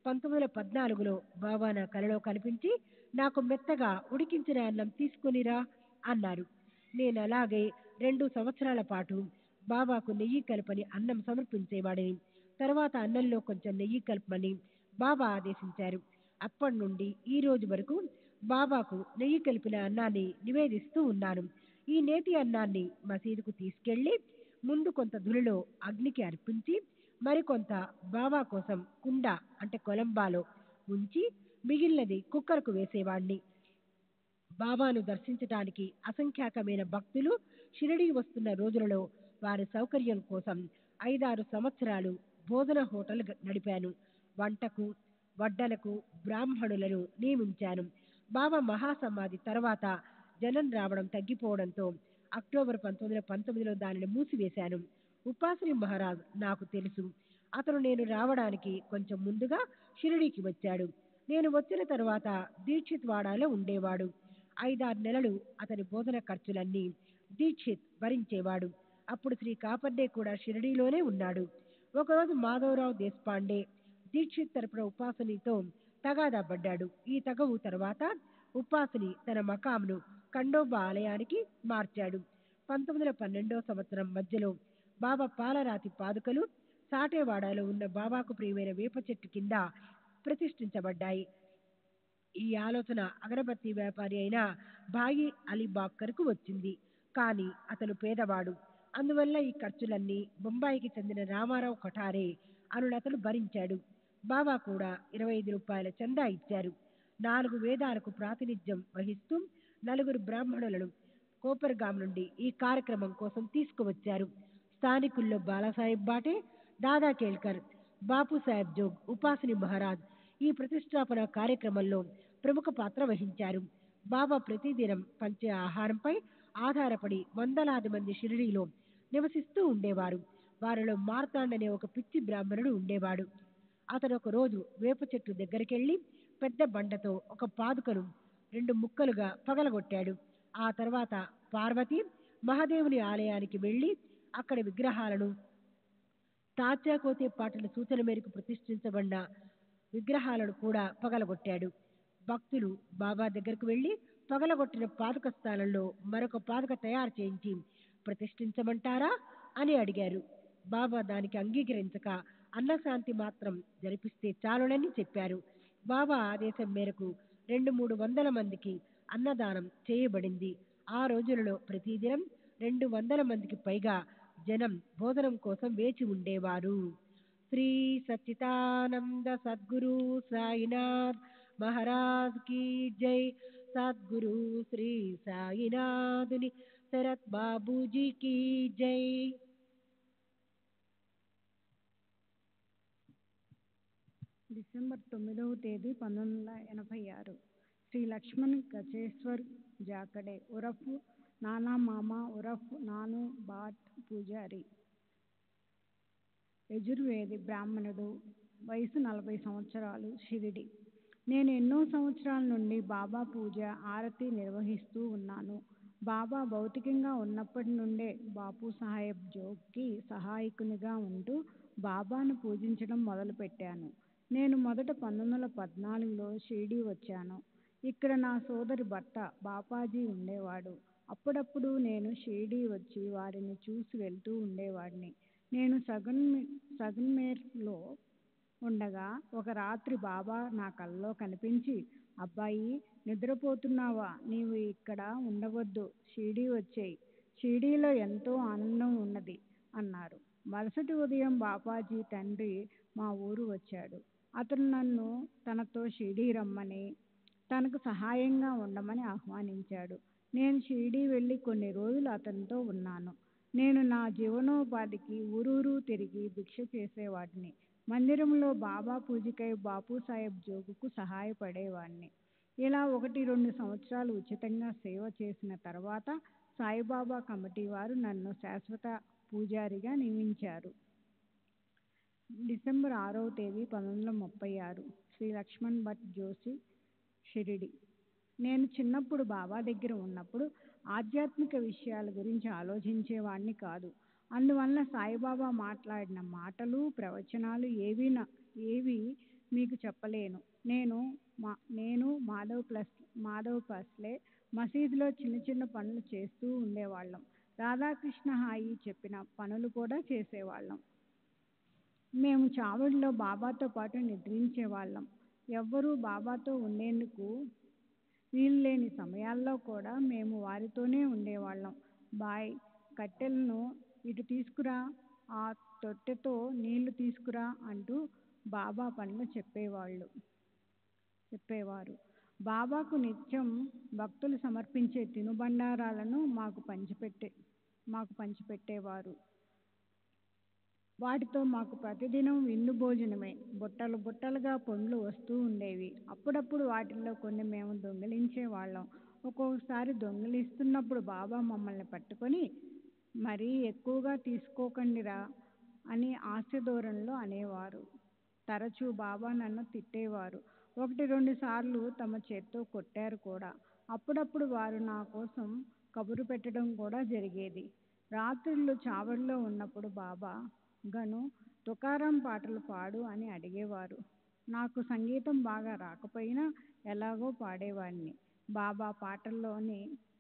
1914లో బాబా నా కలలో కనిపించి, నాకు మెత్తగా ఉడికించిన అన్నం తీసుకునిరా అన్నారు. నేను అలాగే 2 సంవత్సరాల పాటు బాబాకు నెయ్యి కలపని అన్నం సమర్పించేవాడిని. తర్వాత అన్నంలో కొంచెం నెయ్యి కలపమని బాబా ఆదేశించారు. అప్పటి నుండి ఈ రోజు వరకు బాబాకు నెయ్యి కలిపిన అన్నాన్ని నివేదిస్తూ ఉన్నాను. ఈ నేతి అన్నాన్ని మసీదుకు తీసుకెళ్లి ముందు కొంత ధునిలో అగ్నికి అర్పించి మరికొంత బాబా కోసం కుండ అంటే కొలంబాలో ఉంచి మిగిలినది కుక్కర్కు వేసేవాణ్ణి. బాబాను దర్శించటానికి అసంఖ్యాకమైన భక్తులు షిరిడీ వస్తున్న రోజులలో వారి సౌకర్యం కోసం 5-6 సంవత్సరాలు భోజన హోటల్ నడిపాను. వంటకు వడ్డలకు బ్రాహ్మణులను నియమించాను. బాబా మహాసమాధి తర్వాత జనం రావడం తగ్గిపోవడంతో అక్టోబర్ 1919లో దానిని మూసివేశాను. ఉపాసని మహారాజ్ నాకు తెలుసు. అతను నేను రావడానికి కొంచెం ముందుగా షిరిడీకి వచ్చాడు. నేను వచ్చిన తర్వాత దీక్షిత్ వాడాలో ఉండేవాడు. 5-6 నెలలు అతని బోధన ఖర్చులన్నీ దీక్షిత్ భరించేవాడు. అప్పుడు శ్రీ కాపర్డే కూడా షిరిడీలోనే ఉన్నాడు. ఒకరోజు మాధవరావు దేశపాండే దీక్షిత్ తరపున ఉపాసనితో తగాదా పడ్డాడు. ఈ తగవు తర్వాత ఉపాసని తన మకాంను ఖండోబా ఆలయానికి మార్చాడు. 1912వ సంవత్సరం మధ్యలో బాబా పాలరాతి పాదుకలు సాటేవాడలో ఉన్న బాబాకు ప్రియమైన వేప చెట్టు కింద ప్రతిష్ఠించబడ్డాయి. ఈ ఆలోచన అగరబత్తి వ్యాపారి అయిన భాయి అలీబాక్కర్కు వచ్చింది. కానీ అతను పేదవాడు. అందువల్ల ఈ ఖర్చులన్నీ బొంబాయికి చెందిన రామారావు కఠారే అనునతను భరించాడు. బాబా కూడా 25 రూపాయల చందా ఇచ్చారు. 4 వేదాలకు ప్రాతినిధ్యం వహిస్తూ 4 బ్రాహ్మణులను కోపర్గాం నుండి ఈ కార్యక్రమం కోసం తీసుకువచ్చారు. స్థానికుల్లో బాలాసాహెబ్ బాటే, దాదా కేల్కర్, బాపు సాహెబ్ జోగ్, ఉపాసని మహారాజ్ ఈ ప్రతిష్టాపన కార్యక్రమంలో ప్రముఖ పాత్ర వహించారు. బాబా ప్రతిదినం పంచే ఆహారంపై ఆధారపడి వందలాది మంది షిరిడీలో నివసిస్తూ ఉండేవారు. వారిలో మార్తాండ్ అనే ఒక పిచ్చి బ్రాహ్మణుడు ఉండేవాడు. అతను ఒక రోజు వేప చెట్టు దగ్గరికెళ్లి పెద్ద బండతో ఒక పాదుకను 2 ముక్కలుగా పగలగొట్టాడు. ఆ తర్వాత పార్వతి మహాదేవుని ఆలయానికి వెళ్లి అక్కడి విగ్రహాలను తాత్యాకోతే పాటల సూచన మేరకు ప్రతిష్ఠించబడిన విగ్రహాలను కూడా పగలగొట్టాడు. భక్తులు బాబా దగ్గరకు వెళ్లి పగలగొట్టిన పాదుక స్థానంలో మరొక పాదుక తయారు చేయించి ప్రతిష్ఠించమంటారా అని అడిగారు. బాబా దానికి అంగీకరించక అన్నశాంతి మాత్రం జరిపిస్తే చాలునని చెప్పారు. బాబా ఆదేశం మేరకు 200-300 మందికి అన్నదానం చేయబడింది. ఆ రోజులలో ప్రతిదినం 200 మందికి పైగా జనం భోజనం కోసం వేచి ఉండేవారు. శ్రీ సచ్చిదానంద సద్గురు సాయినాథ్ మహారాజ్ కీ జై. సద్గురు శ్రీ సాయినాథుని శరత్ బాబూజీ కీ జై. డిసెంబర్ 9వ తేదీ 1986 శ్రీ లక్ష్మణ్ గచేశ్వర్ జాకడే ఉరఫ్ నానా మామా ఉరఫ్ నాను బాట్ పూజారి, యజుర్వేది బ్రాహ్మణుడు, వయసు 40 సంవత్సరాలు, షిరిడి. నేను ఎన్నో సంవత్సరాల నుండి బాబా పూజ ఆరతి నిర్వహిస్తూ ఉన్నాను. బాబా భౌతికంగా ఉన్నప్పటి నుండే బాపు సాహెబ్ జోగ్కి సహాయకునిగా ఉంటూ బాబాను పూజించడం మొదలుపెట్టాను. నేను మొదట 1914లో షిరిడీ వచ్చాను. ఇక్కడ నా సోదరి భర్త బాపాజీ ఉండేవాడు. అప్పుడప్పుడు నేను షిరిడీ వచ్చి వారిని చూసి వెళ్తూ ఉండేవాడిని. నేను సగన్మేర్లో ఉండగా ఒక రాత్రి బాబా నా కల్లో కనిపించి, అబ్బాయి నిద్రపోతున్నావా? నీవు ఇక్కడ ఉండవద్దు, షిరిడీ వచ్చేయి. షిరిడీలో ఎంతో ఆనందం ఉన్నది అన్నారు. మరుసటి ఉదయం బాపాజీ తండ్రి మా ఊరు వచ్చాడు. అతను నన్ను తనతో షిరిడీ రమ్మని, తనకు సహాయంగా ఉండమని ఆహ్వానించాడు. నేను షిరిడీ వెళ్ళి కొన్ని రోజులు అతనితో ఉన్నాను. నేను నా జీవనోపాధికి ఊరూరు తిరిగి భిక్ష చేసేవాడిని. మందిరంలో బాబా పూజకై బాపు సాహెబ్ జోగుకు సహాయపడేవాడిని. ఇలా 1-2 సంవత్సరాలు ఉచితంగా సేవ చేసిన తర్వాత సాయిబాబా కమిటీ వారు నన్ను శాశ్వత పూజారిగా నియమించారు. డిసెంబర్ 6వ తేదీ 1936 శ్రీ లక్ష్మణ్ భట్ జోషి, షిరిడి. నేను చిన్నప్పుడు బాబా దగ్గర ఉన్నప్పుడు ఆధ్యాత్మిక విషయాల గురించి ఆలోచించేవాడిని కాదు. అందువలన సాయిబాబా మాట్లాడిన మాటలు, ప్రవచనాలు ఏవి మీకు చెప్పలేను. నేను మాధవ్ పస్లే మసీదులో చిన్న చిన్న పనులు చేస్తూ ఉండేవాళ్ళం. రాధాకృష్ణ హాయి చెప్పిన పనులు కూడా చేసేవాళ్ళం. మేము చావడిలో బాబాతో పాటు నిద్రించేవాళ్ళం. ఎవ్వరూ బాబాతో ఉండేందుకు వీలులేని సమయాల్లో కూడా మేము వారితోనే ఉండేవాళ్ళం. బాయ్, కట్టెలను ఇటు తీసుకురా ఆ తొట్టెతో నీళ్లు తీసుకురా అంటూ బాబా పనులు చెప్పేవారు. బాబాకు నిత్యం భక్తులు సమర్పించే తినుబండారాలను మాకు పంచిపెట్టేవారు. వాటితో మాకు ప్రతిదినం విందు భోజనమే. బుట్టలు బుట్టలుగా పండ్లు వస్తూ ఉండేవి. అప్పుడప్పుడు వాటిల్లో కొన్ని మేము దొంగిలించే వాళ్ళం. ఒక్కొక్కసారి దొంగిలిస్తున్నప్పుడు బాబా మమ్మల్ని పట్టుకొని మరీ ఎక్కువగా తీసుకోకండిరా అని హాస్య ధోరణిలో అనేవారు. తరచూ బాబా నన్ను తిట్టేవారు. 1-2 సార్లు తమ చేత్తో కొట్టారు కూడా. అప్పుడప్పుడు వారు నా కోసం కబురు పెట్టడం కూడా జరిగేది. రాత్రుళ్ళు చావడిలో ఉన్నప్పుడు బాబా గను తుకారాం పాటలు పాడు అని అడిగేవారు. నాకు సంగీతం బాగా రాకపోయినా ఎలాగో పాడేవాడిని. బాబా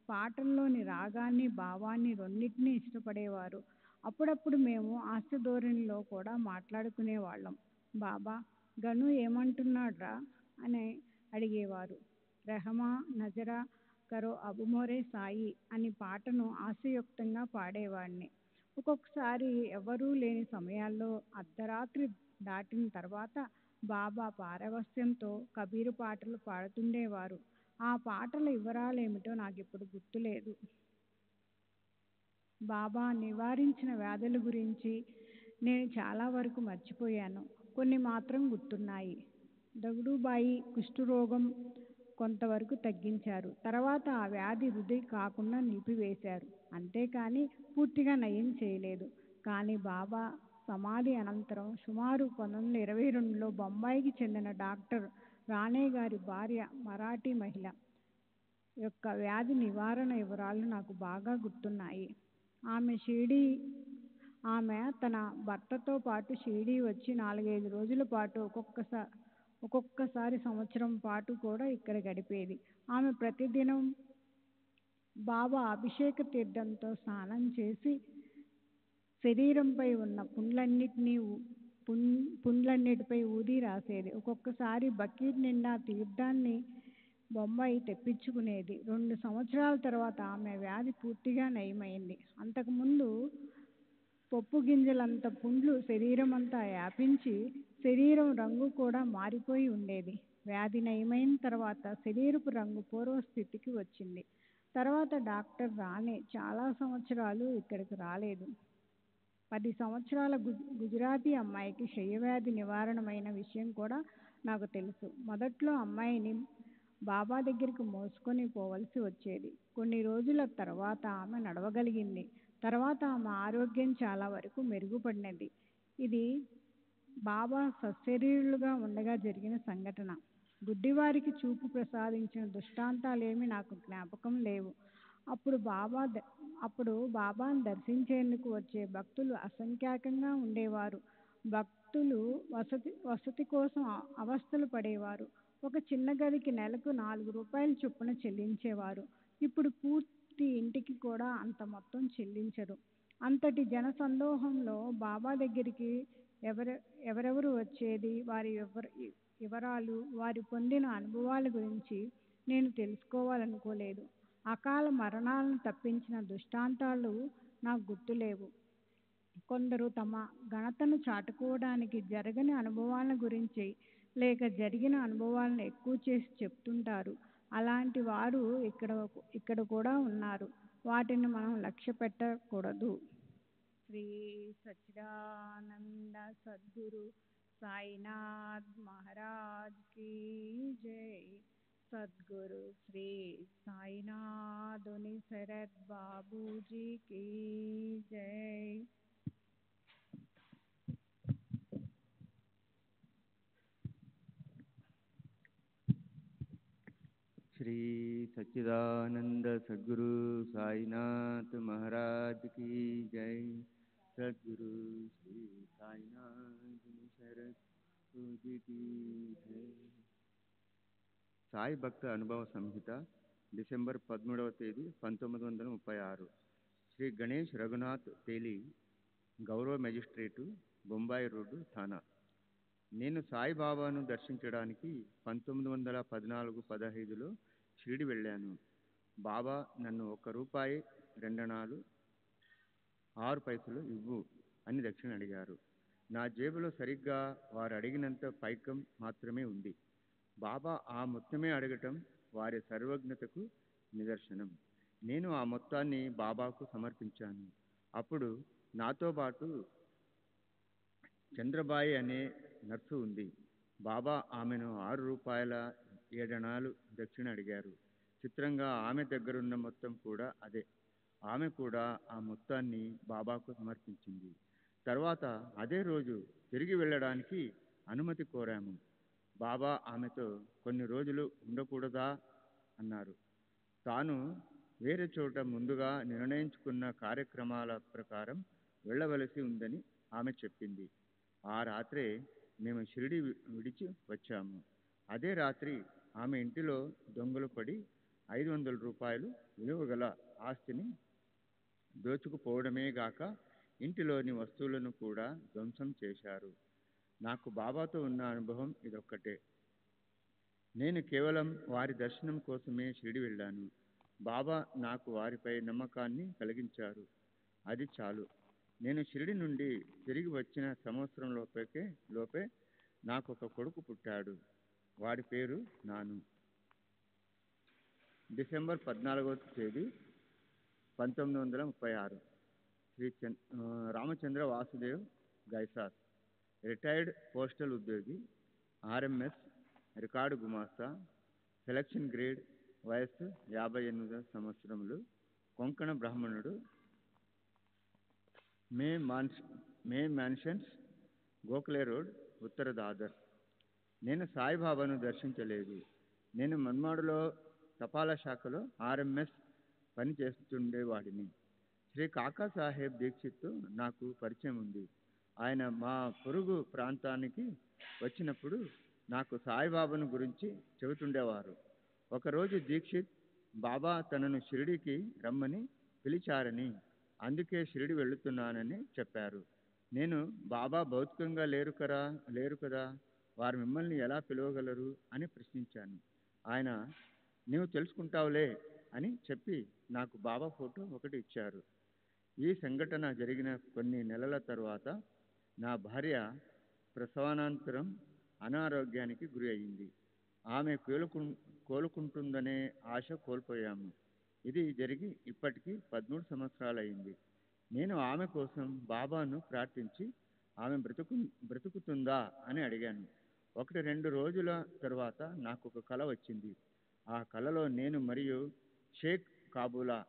పాటల్లోని రాగాన్ని, భావాన్ని రెండింటినీ ఇష్టపడేవారు. అప్పుడప్పుడు మేము హాస్య ధోరణిలో కూడా మాట్లాడుకునేవాళ్ళం. బాబా గను ఏమంటున్నాడ్రా అని అడిగేవారు. రెహమా నజరా కరో అబ్ మోరే సాయి అని పాటను హాస్యయుక్తంగా పాడేవాడిని. ఒక్కొక్కసారి ఎవరూ లేని సమయాల్లో అర్ధరాత్రి దాటిన తర్వాత బాబా పారవస్యంతో కబీరు పాటలు పాడుతుండేవారు. ఆ పాటల వివరాలేమిటో నాకిప్పుడు గుర్తులేదు. బాబా నివారించిన వ్యాధుల గురించి నేను చాలా వరకు మర్చిపోయాను. కొన్ని మాత్రం గుర్తున్నాయి. దగుడుబాయి కుష్ఠరోగం కొంతవరకు తగ్గించారు. తర్వాత ఆ వ్యాధి వృద్ధి కాకుండా నిలిపివేశారు. అంతేకాని పూర్తిగా నయం చేయలేదు. కానీ బాబా సమాధి అనంతరం సుమారు 1922లో బొంబాయికి చెందిన డాక్టర్ రాణే గారి భార్య మరాఠీ మహిళ యొక్క వ్యాధి నివారణ వివరాలు నాకు బాగా గుర్తున్నాయి. ఆమె తన భర్తతో పాటు షిరిడీ వచ్చి 4-5 రోజుల పాటు, ఒక్కొక్కసారి సంవత్సరం పాటు కూడా ఇక్కడ గడిపేది. ఆమె ప్రతిదినం బాబా అభిషేక తీర్థంతో స్నానం చేసి శరీరంపై ఉన్న పుండ్లన్నిటిపై ఊది రాసేది. ఒక్కొక్కసారి బకెట్ నిండా తీర్థాన్ని బొంబాయి తెప్పించుకునేది. 2 సంవత్సరాల తర్వాత ఆమె వ్యాధి పూర్తిగా నయమైంది. అంతకుముందు పప్పు గింజలంత పుండ్లు శరీరమంతా వ్యాపించి శరీరం రంగు కూడా మారిపోయి ఉండేది. వ్యాధి నయమైన తర్వాత శరీరపు రంగు పూర్వస్థితికి వచ్చింది. తర్వాత డాక్టర్ రాణే చాలా సంవత్సరాలు ఇక్కడికి రాలేదు. 10 సంవత్సరాల గుజరాతీ అమ్మాయికి క్షయవ్యాధి నివారణమైన విషయం కూడా నాకు తెలుసు. మొదట్లో అమ్మాయిని బాబా దగ్గరికి మోసుకొని పోవలసి వచ్చేది. కొన్ని రోజుల తర్వాత ఆమె నడవగలిగింది. తర్వాత ఆమె ఆరోగ్యం చాలా వరకు మెరుగుపడినది. ఇది బాబా సశరీరులుగా ఉండగా జరిగిన సంఘటన. గుడ్డివారికి చూపు ప్రసాదించిన దృష్టాంతాలేమీ నాకు జ్ఞాపకం లేవు. అప్పుడు బాబాను దర్శించేందుకు వచ్చే భక్తులు అసంఖ్యాకంగా ఉండేవారు. భక్తులు వసతి కోసం అవస్థలు పడేవారు. ఒక చిన్న గదికి నెలకు 4 రూపాయల చొప్పున చెల్లించేవారు. ఇప్పుడు పూర్తి ఇంటికి కూడా అంత మొత్తం చెల్లించరు. అంతటి జన సందోహంలో బాబా దగ్గరికి ఎవరెవరు వచ్చేది, వారి వివరాలు, వారు పొందిన అనుభవాల గురించి నేను తెలుసుకోవాలనుకోలేదు. అకాల మరణాలను తప్పించిన దృష్టాంతాలు నాకు గుర్తులేవు. కొందరు తమ ఘనతను చాటుకోవడానికి జరగని అనుభవాల గురించి లేక జరిగిన అనుభవాలను ఎక్కువ చేసి చెప్తుంటారు. అలాంటి వారు ఇక్కడ కూడా ఉన్నారు. వాటిని మనం లక్ష్య పెట్టకూడదు. శ్రీ సచ్చిదానంద సద్గురు సాయినాథ్ మహారాజ్ కీ జై. సద్గురు శ్రీ సాయినాథుని శరత్ బాబూజీ కీ జై. శ్రీ సచ్చిదానంద సద్గురు సాయినాథ్ మహారాజ్ కీ జై. సద్గురు శ్రీ సాయినాథ్ శరత్ బాబూజీ కీ జై. సాయి భక్త అనుభవ సంహిత డిసెంబర్ 13వ తేదీ 1936. శ్రీ గణేష్ రఘునాథ్ తేలి, గౌరవ మెజిస్ట్రేటు, బొంబాయి రోడ్డు, థానా. నేను సాయిబాబాను దర్శించడానికి 1914-15లో షిరిడి వెళ్ళాను. బాబా నన్ను 1 రూపాయి 2 అణాలు 6 పైసలు ఇవ్వు అని దక్షిణ అడిగారు. నా జేబులో సరిగ్గా వారు అడిగినంత పైకం మాత్రమే ఉంది. బాబా ఆ మొత్తమే అడగటం వారి సర్వజ్ఞతకు నిదర్శనం. నేను ఆ మొత్తాన్ని బాబాకు సమర్పించాను. అప్పుడు నాతో పాటు చంద్రబాయి అనే నర్సు ఉంది. బాబా ఆమెను 6 రూపాయల 7 దక్షిణ అడిగారు. చిత్రంగా ఆమె దగ్గరున్న మొత్తం కూడా అదే. ఆమె కూడా ఆ మొత్తాన్ని బాబాకు సమర్పించింది. తర్వాత అదే రోజు తిరిగి వెళ్ళడానికి అనుమతి కోరాము. బాబా ఆమెతో కొన్ని రోజులు ఉండకూడదా అన్నారు. తాను వేరే చోట ముందుగా నిర్ణయించుకున్న కార్యక్రమాల ప్రకారం వెళ్ళవలసి ఉందని ఆమె చెప్పింది. ఆ రాత్రే మేము షిరిడి విడిచి వచ్చాము. అదే రాత్రి ఆమె ఇంటిలో దొంగలు పడి 500 రూపాయలు విలువగల ఆస్తిని దోచుకుపోవడమే గాక ఇంటిలోని వస్తువులను కూడా ధ్వంసం చేశారు. నాకు బాబాతో ఉన్న అనుభవం ఇదొక్కటే. నేను కేవలం వారి దర్శనం కోసమే షిరిడి వెళ్ళాను. బాబా నాకు వారిపై నమ్మకాన్ని కలిగించారు. అది చాలు. నేను షిరిడి నుండి తిరిగి వచ్చిన సంవత్సరం లోపే నాకు ఒక కొడుకు పుట్టాడు. వాడి పేరు నాను. డిసెంబర్ 14వ తేదీ 1936. శ్రీ రామచంద్ర వాసుదేవ్ గైసాస్, రిటైర్డ్ పోస్టల్ ఉద్యోగి, ఆర్ఎంఎస్ రికార్డు గుమాస్తా, సెలక్షన్ గ్రేడ్, వయస్సు 58 సంవత్సరములు, కొంకణ బ్రాహ్మణుడు, మే మ్యాన్షన్స్, గోఖలే రోడ్, ఉత్తర దాదర్. నేను సాయిబాబాను దర్శించలేదు. నేను మన్మాడులో తపాలా శాఖలో ఆర్ఎంఎస్ పని చేస్తుండేవాడిని. శ్రీ కాకా సాహెబ్ దీక్షిత్ నాకు పరిచయం ఉంది. ఆయన మా పొరుగు ప్రాంతానికి వచ్చినప్పుడు నాకు సాయిబాబాను గురించి చెబుతుండేవారు. ఒకరోజు దీక్షిత్ బాబా తనను షిరిడీకి రమ్మని పిలిచారని, అందుకే షిరిడి వెళుతున్నానని చెప్పారు. నేను బాబా భౌతికంగా లేరు కదా, వారు మిమ్మల్ని ఎలా పిలవగలరు అని ప్రశ్నించాను. ఆయన నీవు తెలుసుకుంటావులే అని చెప్పి నాకు బాబా ఫోటో ఒకటి ఇచ్చారు. ఈ సంఘటన జరిగిన కొన్ని నెలల తరువాత నా భార్య ప్రసవానంతరం అనారోగ్యానికి గురి అయింది. ఆమె కోలుకుంటుందనే ఆశ కోల్పోయాము. ఇది జరిగి ఇప్పటికీ 13 సంవత్సరాలైంది. నేను ఆమె కోసం బాబాను ప్రార్థించి ఆమె బ్రతుకుతుందా అని అడిగాను. 1-2 రోజుల తరువాత నాకు ఒక కల వచ్చింది. ఆ కలలో నేను మరియు షేక్ కాబూలా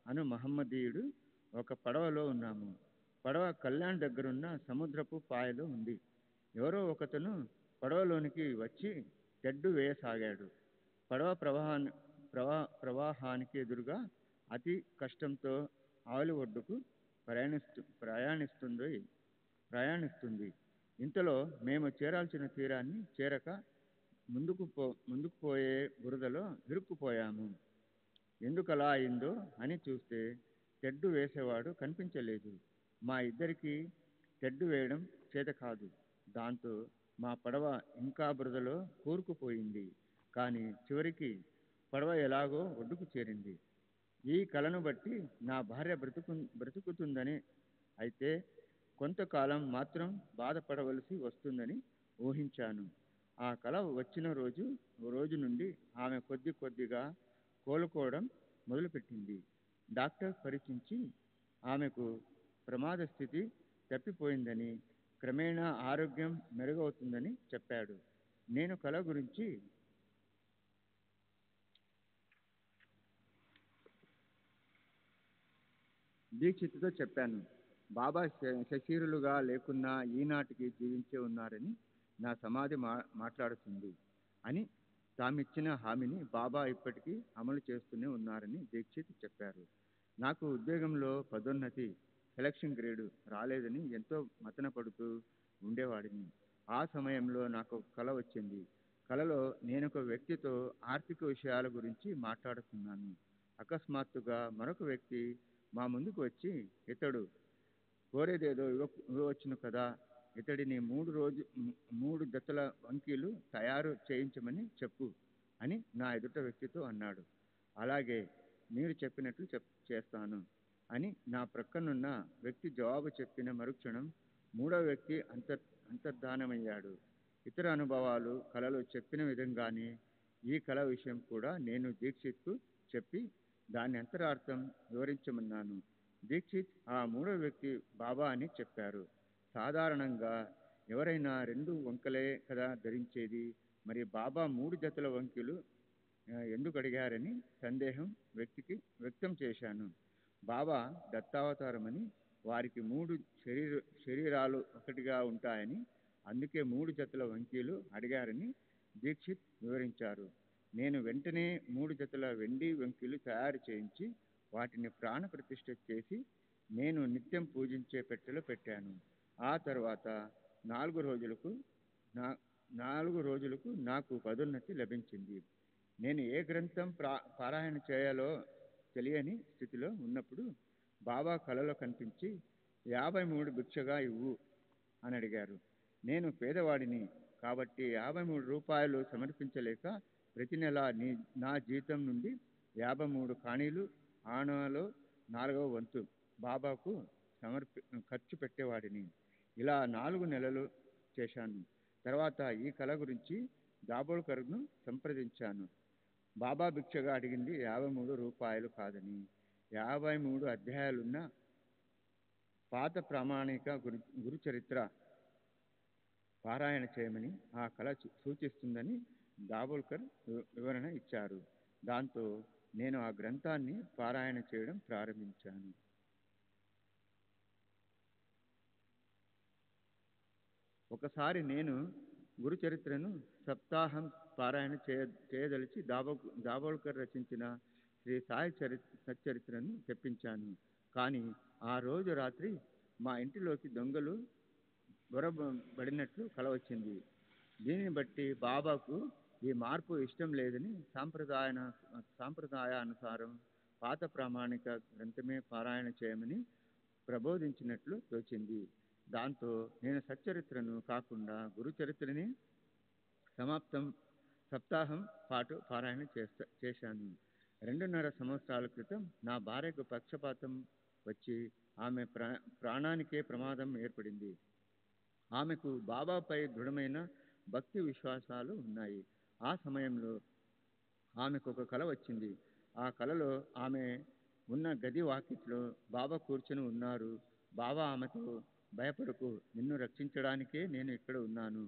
అను మహమ్మదీయుడు ఒక పడవలో ఉన్నాము. పడవ కళ్యాణ్ దగ్గరున్న సముద్రపు పాయలో ఉంది. ఎవరో ఒకతను పడవలోనికి వచ్చి తెడ్డు వేయసాగాడు. పడవ ప్రవాహానికి ఎదురుగా అతి కష్టంతో ఆవలి ఒడ్డుకు ప్రయాణిస్తుంది. ఇంతలో మేము చేరాల్సిన తీరాన్ని చేరక ముందుకు పోయే బురదలో ఇరుక్కుపోయాము. ఎందుకలా అయిందో అని చూస్తే తెడ్డు వేసేవాడు కనిపించలేదు. మా ఇద్దరికి తెడ్డు వేయడం చేత కాదు. దాంతో మా పడవ ఇంకా బురదలో కూరుకుపోయింది. కానీ చివరికి పడవ ఎలాగో ఒడ్డుకు చేరింది. ఈ కలను బట్టి నా భార్య బ్రతుకుతుందని, అయితే కొంతకాలం మాత్రం బాధపడవలసి వస్తుందని ఊహించాను. ఆ కల వచ్చిన రోజు నుండి ఆమె కొద్దిగా కోలుకోవడం మొదలుపెట్టింది. డాక్టర్ పరీక్షించి ఆమెకు ప్రమాద స్థితి తప్పిపోయిందని, క్రమేణా ఆరోగ్యం మెరుగవుతుందని చెప్పాడు. నేను కల గురించి దీక్షిత్తుతో చెప్పాను. బాబా శశీరులుగా లేకున్నా ఈనాటికి జీవించే ఉన్నారని నా సమాధి మాట్లాడుతుంది అని తామిచ్చిన హామీని బాబా ఇప్పటికీ అమలు చేస్తూనే ఉన్నారని దీక్షిత్ చెప్పారు. నాకు ఉద్యోగంలో పదోన్నతి, సెలక్షన్ గ్రేడు రాలేదని ఎంతో మతన పడుతూ ఉండేవాడిని. ఆ సమయంలో నాకు ఒక కల వచ్చింది. కలలో నేనొక వ్యక్తితో ఆర్థిక విషయాల గురించి మాట్లాడుతున్నాను. అకస్మాత్తుగా మరొక వ్యక్తి మా ముందుకు వచ్చి, ఇతడు కోరేదేదో ఇవ్వవచ్చును కదా, ఇతడిని 3 జతల వంకీలు తయారు చేయించమని చెప్పు అని నా ఎదుట వ్యక్తితో అన్నాడు. అలాగే, మీరు చెప్పినట్లు చేస్తాను. అని నా ప్రక్కనున్న వ్యక్తి జవాబు చెప్పిన మరుక్షణం మూడవ వ్యక్తి అంతర్ధానమయ్యాడు. ఇతర అనుభవాలు కళలో చెప్పిన విధంగానే ఈ కళ విషయం కూడా నేను దీక్షిత్కు చెప్పి దాని అంతరార్థం వివరించమన్నాను. దీక్షిత్ ఆ మూడవ వ్యక్తి బాబా అని చెప్పారు. సాధారణంగా ఎవరైనా 2 వంకలే కదా ధరించేది, మరి బాబా 3 జతల వంకెలు ఎందుకు అడిగారని సందేహం వ్యక్తం చేశాను. బాబా దత్తావతారమని, వారికి 3 శరీరాలు ఒకటిగా ఉంటాయని, అందుకే 3 జతల వంకీలు అడిగారని దీక్షిత్ వివరించారు. నేను వెంటనే 3 జతల వెండి వంకీలు తయారు చేయించి వాటిని ప్రాణ ప్రతిష్ఠ చేసి నేను నిత్యం పూజించే పెట్టెలో పెట్టాను. ఆ తర్వాత 4 రోజులకు నాకు పదోన్నతి లభించింది. నేను ఏ గ్రంథం పారాయణ చేయాలో తెలియని స్థితిలో ఉన్నప్పుడు బాబా కలలో కనిపించి 53 భిక్షగా ఇవ్వు అని అడిగారు. నేను పేదవాడిని కాబట్టి 53 రూపాయలు సమర్పించలేక ప్రతి నెల నా జీతం నుండి 53 కాణీలు, ఆనాలో 4వ వంతు బాబాకు ఖర్చు పెట్టేవాడిని. ఇలా 4 నెలలు చేశాను. తర్వాత ఈ కళ గురించి దాబోల్కర్ను సంప్రదించాను. బాబా భిక్షగా అడిగింది 53 రూపాయలు కాదని, 53 అధ్యాయాలున్న పాత ప్రామాణిక గురుచరిత్ర పారాయణ చేయమని ఆ కళ సూచిస్తుందని దాబోల్కర్ వివరణ ఇచ్చారు. దాంతో నేను ఆ గ్రంథాన్ని పారాయణ చేయడం ప్రారంభించాను. ఒకసారి నేను గురుచరిత్రను సప్తాహం పారాయణ చేయదలిచి దాబోల్కర్ రచించిన శ్రీ సాయి సచ్చరిత్రను తెప్పించాను. కానీ ఆ రోజు రాత్రి మా ఇంటిలోకి దొంగలు బడినట్లు కల వచ్చింది. దీనిని బట్టి బాబాకు ఈ మార్పు ఇష్టం లేదని సాంప్రదాయానుసారం పాత ప్రామాణిక గ్రంథమే పారాయణ చేయమని ప్రబోధించినట్లు తోచింది. దాంతో నేను సచ్చరిత్రను కాకుండా గురుచరిత్రని సప్తాహం పాటు పారాయణ చేశాను. 2.5 సంవత్సరాల క్రితం నా భార్యకు పక్షపాతం వచ్చి ఆమె ప్రాణానికే ప్రమాదం ఏర్పడింది. ఆమెకు బాబాపై దృఢమైన భక్తి విశ్వాసాలు ఉన్నాయి. ఆ సమయంలో ఆమెకు ఒక కల వచ్చింది. ఆ కలలో ఆమె ఉన్న గది వాకిట్లో బాబా కూర్చొని ఉన్నారు. బాబా ఆమెతో, భయపడకు, నిన్ను రక్షించడానికే నేను ఇక్కడ ఉన్నాను.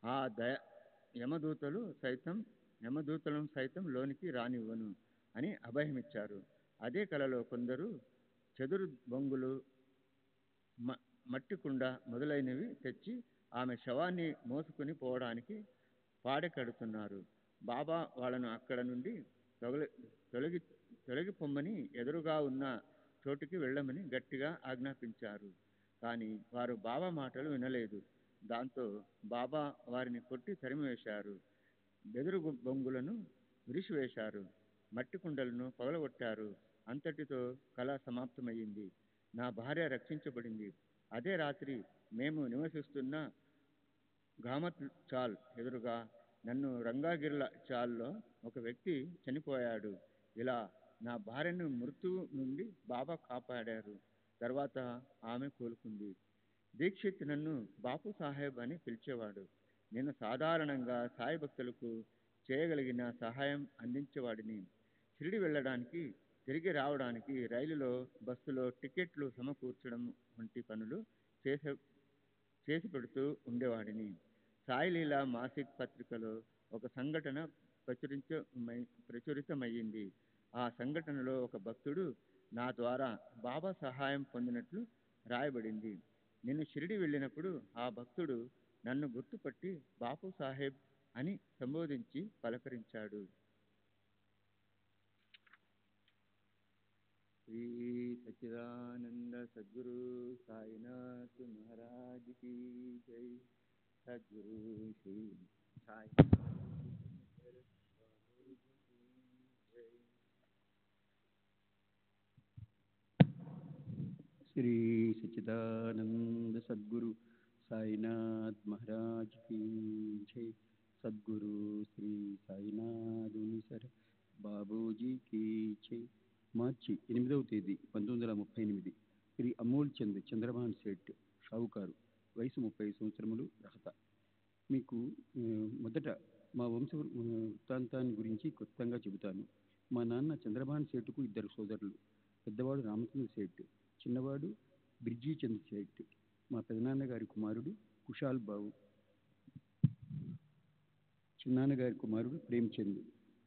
ఆ యమదూతలను సైతం లోనికి రానివ్వను అని అభయమిచ్చారు. అదే కలలో కొందరు చెదురు బొంగులు, మట్టి కుండ మొదలైనవి తెచ్చి ఆమె శవాన్ని మోసుకొని పోవడానికి పాడె కడుతున్నారు. బాబా వాళ్ళను అక్కడ నుండి తొలగిపొమ్మని, ఎదురుగా ఉన్న చోటుకి వెళ్ళమని గట్టిగా ఆజ్ఞాపించారు. కానీ వారు బాబా మాటలు వినలేదు. దాంతో బాబా వారిని కొట్టి తరిమివేశారు. బెదురు బొంగులను విరిచివేశారు. మట్టి కుండలను పగలగొట్టారు. అంతటితో కళ సమాప్తమయ్యింది. నా భార్య రక్షించబడింది. అదే రాత్రి మేము నివసిస్తున్న గామత్ చాల్ ఎదురుగా నన్ను రంగాగిర్ల చాల్లో ఒక వ్యక్తి చనిపోయాడు. ఇలా నా భార్యను మృత్యువు నుండి బాబా కాపాడారు. తర్వాత ఆమె కోలుకుంది. దీక్షిత్ నన్ను బాపు సాహెబ్ అని పిలిచేవాడు. నేను సాధారణంగా సాయి భక్తులకు చేయగలిగిన సహాయం అందించేవాడిని. షిరిడి వెళ్ళడానికి, తిరిగి రావడానికి రైలులో, బస్సులో టికెట్లు సమకూర్చడం వంటి పనులు చేసి పెడుతూ ఉండేవాడిని. సాయిలీలా మాసిక్ పత్రికలో ఒక సంఘటన ప్రచురితమయ్యింది. ఆ సంఘటనలో ఒక భక్తుడు నా ద్వారా బాబా సహాయం పొందినట్లు రాయబడింది. నేను షిరిడి వెళ్ళినప్పుడు ఆ భక్తుడు నన్ను గుర్తుపట్టి బాపు సాహెబ్ అని సంబోధించి పలకరించాడు. శ్రీ సచ్చిదానంద సద్గురు సాయినాథ్ మహారాజ్ కీ జై. సద్గురు శ్రీ సాయి శ్రీ సచ్చిదానంద సద్గురు సాయినాథ్ మహారాజ్ కీ జై. సద్గురు శ్రీ సాయినాథ్ మునిసర్ బాబూజీ కీ జై. మార్చి 8వ తేదీ 1938 శ్రీ అమోల్ చంద్ చంద్రభాన్ సేట్ షావుకారు, వయసు 30 సంవత్సరములు, రహత. మీకు మొదట మా వంశ వృత్తాంతాన్ని గురించి క్లుప్తంగా చెబుతాను. మా నాన్న చంద్రభాన్ సేటుకు 2 సోదరులు. పెద్దవాడు రామచంద్ర సేట్, చిన్నవాడు బిర్జీ చంద్ సేట్. మా పెదనాన్నగారి కుమారుడు కుషాల్ బాబు, చిన్నాన్నగారి కుమారుడు ప్రేమ్చంద్.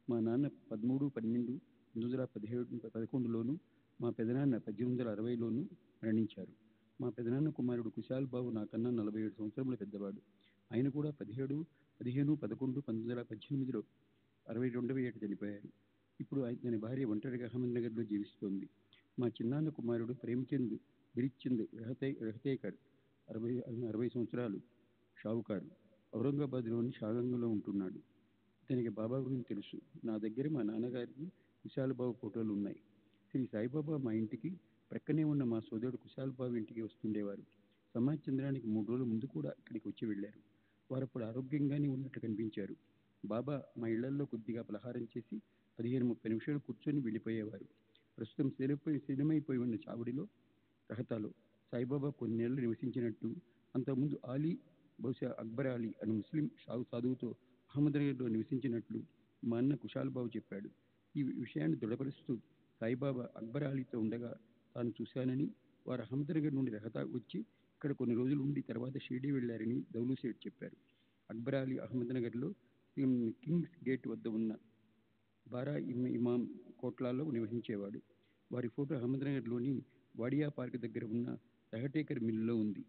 మా నాన్న 13/12/1911లోను, మా పెదనాన్న 1860లోను మరణించారు. మా పెదనాన్న కుమారుడు కుశాల్ బాబు నాకన్నా 47 సంవత్సరముల పెద్దవాడు. ఆయన కూడా 15/11/1918లో 62వ ఏట చనిపోయారు. ఇప్పుడు ఆయన భార్య ఒంటరిగా అహ్మద్నగర్లో జీవిస్తోంది. మా చిన్నాన్న కుమారుడు ప్రేమ్చంద్ బిరిచంద్ రహతేకర్ 60 సంవత్సరాలు, షావుకారు, ఔరంగాబాద్లోని షాగంగ్లో ఉంటున్నాడు. ఇతనికి బాబా గురించి తెలుసు. నా దగ్గర మా నాన్నగారికి కుశాల్ బాబు ఫోటోలు ఉన్నాయి. శ్రీ సాయిబాబా మా ఇంటికి ప్రక్కనే ఉన్న మా సోదరుడు కుశాల్ బాబు ఇంటికి వస్తుండేవారు. సమాజ్ చంద్రానికి 3 రోజుల ముందు కూడా ఇక్కడికి వచ్చి వెళ్ళారు. వారు అప్పుడు ఆరోగ్యంగానే ఉన్నట్టు కనిపించారు. బాబా మా ఇళ్లలో కొద్దిగా పలహారం చేసి 15-30 నిమిషాలు కూర్చొని వెళ్ళిపోయేవారు. ప్రస్తుతం శిథిలమైపోయి ఉన్న చావడిలో, రహతాలో సాయిబాబా కొన్ని నెలలు నివసించినట్టు, అంతకుముందు ఆలీ, బహుశా అక్బర్ అలీ అని ముస్లిం సాధువుతో అహ్మద్నగర్లో నివసించినట్లు మా అన్న కుశాల్ బాబు చెప్పాడు. ఈ విషయాన్ని దృఢపరుస్తూ సాయిబాబా అక్బర్ అలీతో ఉండగా తాను చూశానని, వారు అహ్మద్నగర్ నుండి రహతా వచ్చి ఇక్కడ కొన్ని రోజులు ఉండి తర్వాత షిరిడీ వెళ్లారని దౌలు సేట్ చెప్పారు. అక్బర్ అలీ అహ్మద్నగర్లో కింగ్స్ గేట్ వద్ద ఉన్న బారా ఇమాం కోట్లాలో నివసించేవాడు. వారి ఫోటో అహ్మద్నగర్లోని వాడియా పార్క్ దగ్గర ఉన్న రహటేకర్ మిల్లులో ఉంది.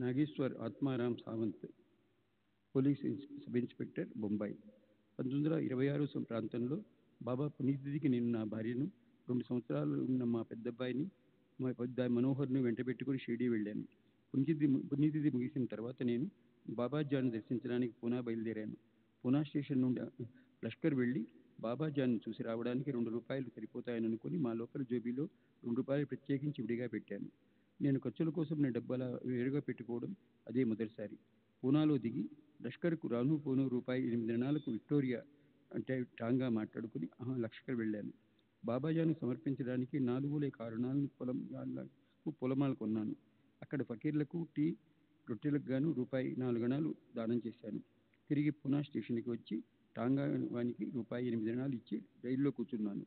Nageshwar Atmaram Sawant, police sub inspector, Bombay. 1926 ప్రాంతంలో బాబా పుణ్యతిథికి నేను నా భార్యను, 2 సంవత్సరాలు ఉన్న మా పెద్దబ్బాయిని, మా పెద్ద మనోహర్ను వెంటబెట్టుకుని షిరిడీ వెళ్ళాను. పుణ్యతిథి ముగిసిన తర్వాత నేను బాబాజాను దర్శించడానికి పూనా బయలుదేరాను. పూనా స్టేషన్ నుండి లష్కర్ వెళ్ళి బాబాజాను చూసి రావడానికి 2 రూపాయలు సరిపోతాయని అనుకుని మా లోపల జోబీలో 2 రూపాయలు ప్రత్యేకించి విడిగా పెట్టాను. నేను ఖర్చుల కోసం నేను డబ్బలా వేరుగా పెట్టుకోవడం అదే మొదటిసారి. పూనాలో దిగి లష్కర్కు రాను పోను రూపాయి 8 దినాలకు విక్టోరియా అంటే టాంగా మాట్లాడుకుని లష్కర్ వెళ్ళాను. బాబాజాను సమర్పించడానికి 4 లేక 6 పొలమాలు కొన్నాను. అక్కడ ఫకీర్లకు టీ, రొట్టెలకు గాను రూపాయి 4 అణాలు దానం చేశాను. తిరిగి పూనా స్టేషన్కి వచ్చి టాంగా వానికి రూపాయి 8 అణాలు ఇచ్చి రైల్లో కూర్చున్నాను.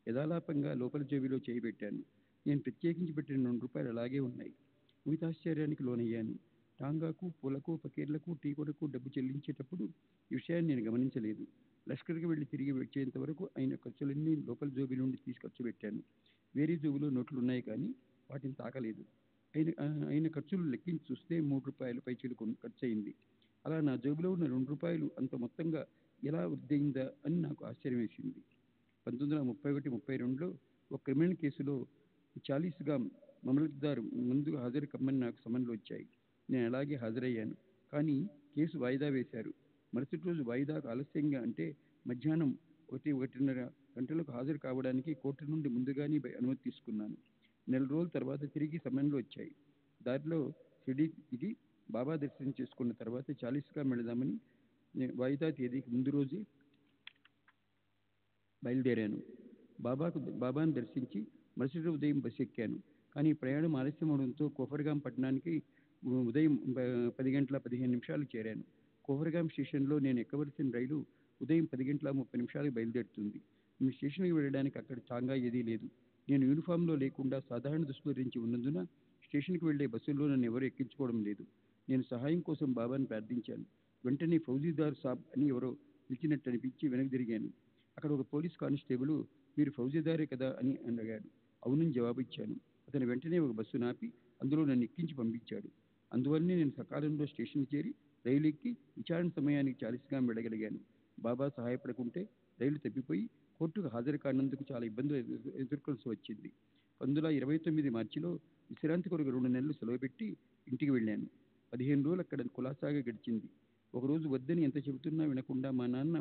యథాలాపంగా లోపల జేబులో చేయి పెట్టాను. నేను ప్రత్యేకించి పెట్టిన 2 రూపాయలు అలాగే ఉన్నాయి. ఊహితాశ్చర్యానికి లోనయ్యాను. టాంగాకు, పూలకు, ఫకీర్లకు టీ కొరకు డబ్బు చెల్లించేటప్పుడు ఈ విషయాన్ని నేను గమనించలేదు. లష్కర్కి వెళ్ళి తిరిగి వచ్చేంత వరకు అయిన ఖర్చులన్నీ లోపల జోబి నుండి తీసి ఖర్చు పెట్టాను. వేరే జోబులో నోట్లు ఉన్నాయి కానీ వాటిని తాకలేదు. అయిన ఖర్చులు లెక్కించి చూస్తే 3 రూపాయలు పైచీలకు ఖర్చు అయింది. అలా నా జోబులో ఉన్న 2 రూపాయలు అంత మొత్తంగా ఎలా వృద్ధయిందా అని నాకు ఆశ్చర్యం వేసింది. 1931-32లో ఒక క్రిమినల్ కేసులో 40గా మామలత్దారు ముందు హాజరు కమ్మని నాకు సమన్లు వచ్చాయి. నేను అలాగే హాజరయ్యాను. కానీ కేసు వాయిదా వేశారు. మరుసటి రోజు వాయిదాకు ఆలస్యంగా అంటే మధ్యాహ్నం 1-1:30 గంటలకు హాజరు కావడానికి కోర్టు నుండి ముందుగానే అనుమతి తీసుకున్నాను. 1 నెల రోజుల తర్వాత తిరిగి సమన్లు వచ్చాయి. దారిలో షిరిడీ దిగి బాబా దర్శనం చేసుకున్న తర్వాత 40గా వెళదామని వాయిదా తేదీకి ముందు రోజే బయలుదేరాను. బాబాను దర్శించి మరుసటి ఉదయం బస్సు ఎక్కాను. కానీ ప్రయాణం ఆలస్యం అవడంతో కోఫర్గాం పట్టణానికి ఉదయం 10:15 చేరాను. కోఫర్గాం స్టేషన్లో నేను ఎక్కవలసిన రైలు ఉదయం 10:30 బయలుదేరుతుంది. మీ స్టేషన్కి వెళ్ళడానికి అక్కడ టాంగా ఏదీ లేదు. నేను యూనిఫామ్లో లేకుండా సాధారణ దుస్తులు ధరించి ఉన్నందున స్టేషన్కి వెళ్లే బస్సుల్లో నన్ను ఎవరు ఎక్కించుకోవడం లేదు. నేను సహాయం కోసం బాబాను ప్రార్థించాను. వెంటనే ఫౌజీదార్ సాబ్ అని ఎవరో పిలిచినట్టు అనిపించి వెనక్కి తిరిగాను. అక్కడ ఒక పోలీస్ కానిస్టేబుల్ మీరు ఫౌజీదారే కదా అని అడిగాడు. అవునని జవాబు ఇచ్చాను. అతను వెంటనే ఒక బస్సు నాపి అందులో నన్ను ఎక్కించి పంపించాడు. అందువల్లనే నేను సకాలంలో స్టేషన్ చేరి రైలు ఎక్కి విచారణ సమయానికి 40గా వెళ్ళగలిగాను. బాబా సహాయపడకుంటే రైలు తప్పిపోయి కోర్టుకు హాజరు కానందుకు చాలా ఇబ్బందులు ఎదుర్కోవాల్సి వచ్చింది. 1929 మార్చిలో విశ్రాంతి కొరకు 2 నెలలు సెలవు పెట్టి ఇంటికి వెళ్ళాను. 15 రోజులు అక్కడ కులాసాగా గడిచింది. ఒకరోజు వద్దని ఎంత చెబుతున్నా వినకుండా మా నాన్న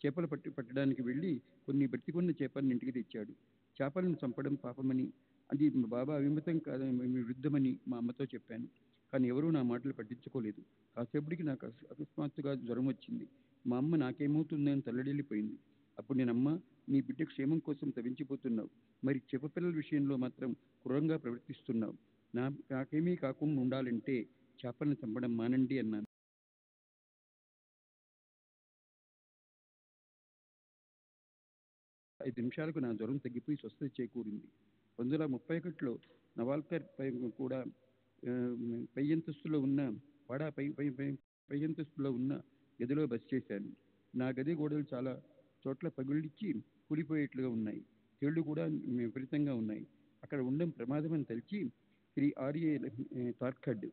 చేపలు పట్టడానికి వెళ్ళి కొన్ని బతికున్న చేపలను ఇంటికి తెచ్చాడు. చేపలను చంపడం పాపమని, అది బాబా అవిమతం కాదని విరుద్ధమని మా అమ్మతో చెప్పాను. కానీ ఎవరూ నా మాటలు పట్టించుకోలేదు. కాసేపటికి నాకు అకస్మాత్తుగా జ్వరం వచ్చింది. మా అమ్మ నాకేమవుతుందని తల్లడిల్లిపోయింది. అప్పుడు నేను, అమ్మ, నీ బిడ్డ క్షేమం కోసం తవించిపోతున్నావు, మరి చెప్పపిల్లల విషయంలో మాత్రం క్రూరంగా ప్రవర్తిస్తున్నావు. నాకేమీ కాకుండా ఉండాలంటే చేపలను చంపడం మానండి అన్నాను. 5 నిమిషాలకు నా జ్వరం తగ్గిపోయి స్వస్థత చేకూరింది. 1931లో నవాల్కర్ కూడా పై అంతస్తులో ఉన్న పై అంతస్తులో ఉన్న గదిలో బస చేశాను. నా గది గోడలు చాలా చోట్ల పగుళ్ళిచ్చి కూలిపోయేట్లుగా ఉన్నాయి. తేళ్లు కూడా విపరీతంగా ఉన్నాయి. అక్కడ ఉండడం ప్రమాదమని తలిచి శ్రీ ఆర్ఏ తార్కడ్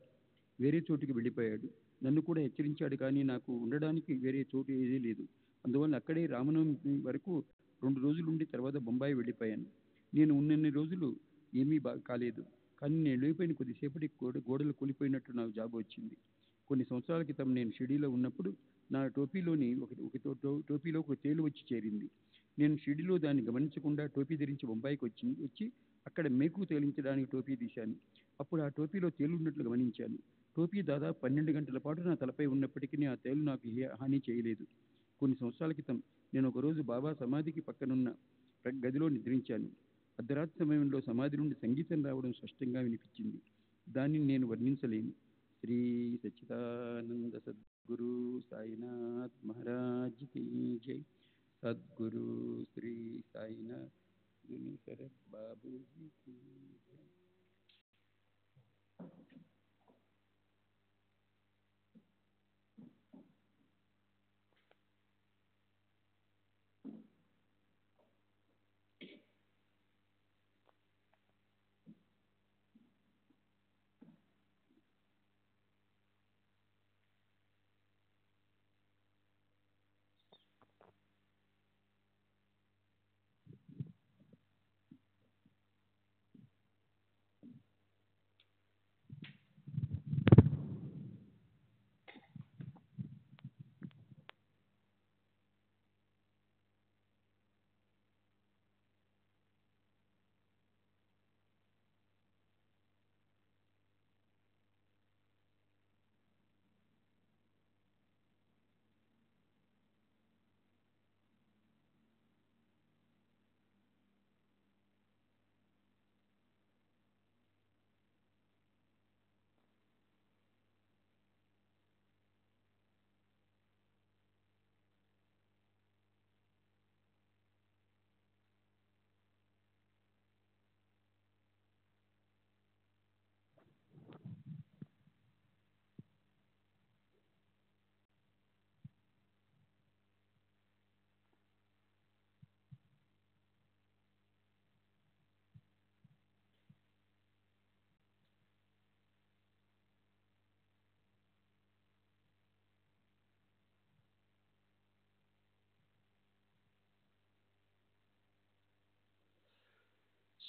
వేరే చోటుకి వెళ్ళిపోయాడు. నన్ను కూడా హెచ్చరించాడు, కానీ నాకు ఉండడానికి వేరే చోటు ఏదీ లేదు. అందువల్ల అక్కడే రామనవమి వరకు 2 రోజులు ఉండి తర్వాత బొంబాయి వెళ్ళిపోయాను. నేను ఉన్నన్ని రోజులు ఏమీ కాలేదు, కానీ నేను వెళ్ళిపోయిన కొద్దిసేపటికి గోడలు కూలిపోయినట్టు నాకు జాబు వచ్చింది. కొన్ని సంవత్సరాల క్రితం నేను షిరిడీలో ఉన్నప్పుడు నా టోపీలో ఒక తేలు వచ్చి చేరింది. నేను షిరిడీలో దాన్ని గమనించకుండా టోపీ ధరించి బొంబాయికి వచ్చి అక్కడ మేకు తేలించడానికి టోపీ తీశాను. అప్పుడు ఆ టోపీలో తేలు ఉన్నట్లు గమనించాను. టోపీ దాదాపు 12 గంటల పాటు నా తలపై ఉన్నప్పటికీ ఆ తేలు నాకు హాని చేయలేదు. కొన్ని సంవత్సరాల క్రితం నేను ఒకరోజు బాబా సమాధికి పక్కనున్న గదిలో నిద్రించాను. అర్ధరాత్రి సమయంలో సమాధి నుండి సంగీతం రావడం స్పష్టంగా వినిపించింది. దానిని నేను వర్ణించలేను. శ్రీ సచ్చిదానంద సద్గురు సాయినాథ్ మహారాజ్ కీ జై. సద్గురు శ్రీ సాయినాథ్ శరత్ బాబూజీ కీ జై.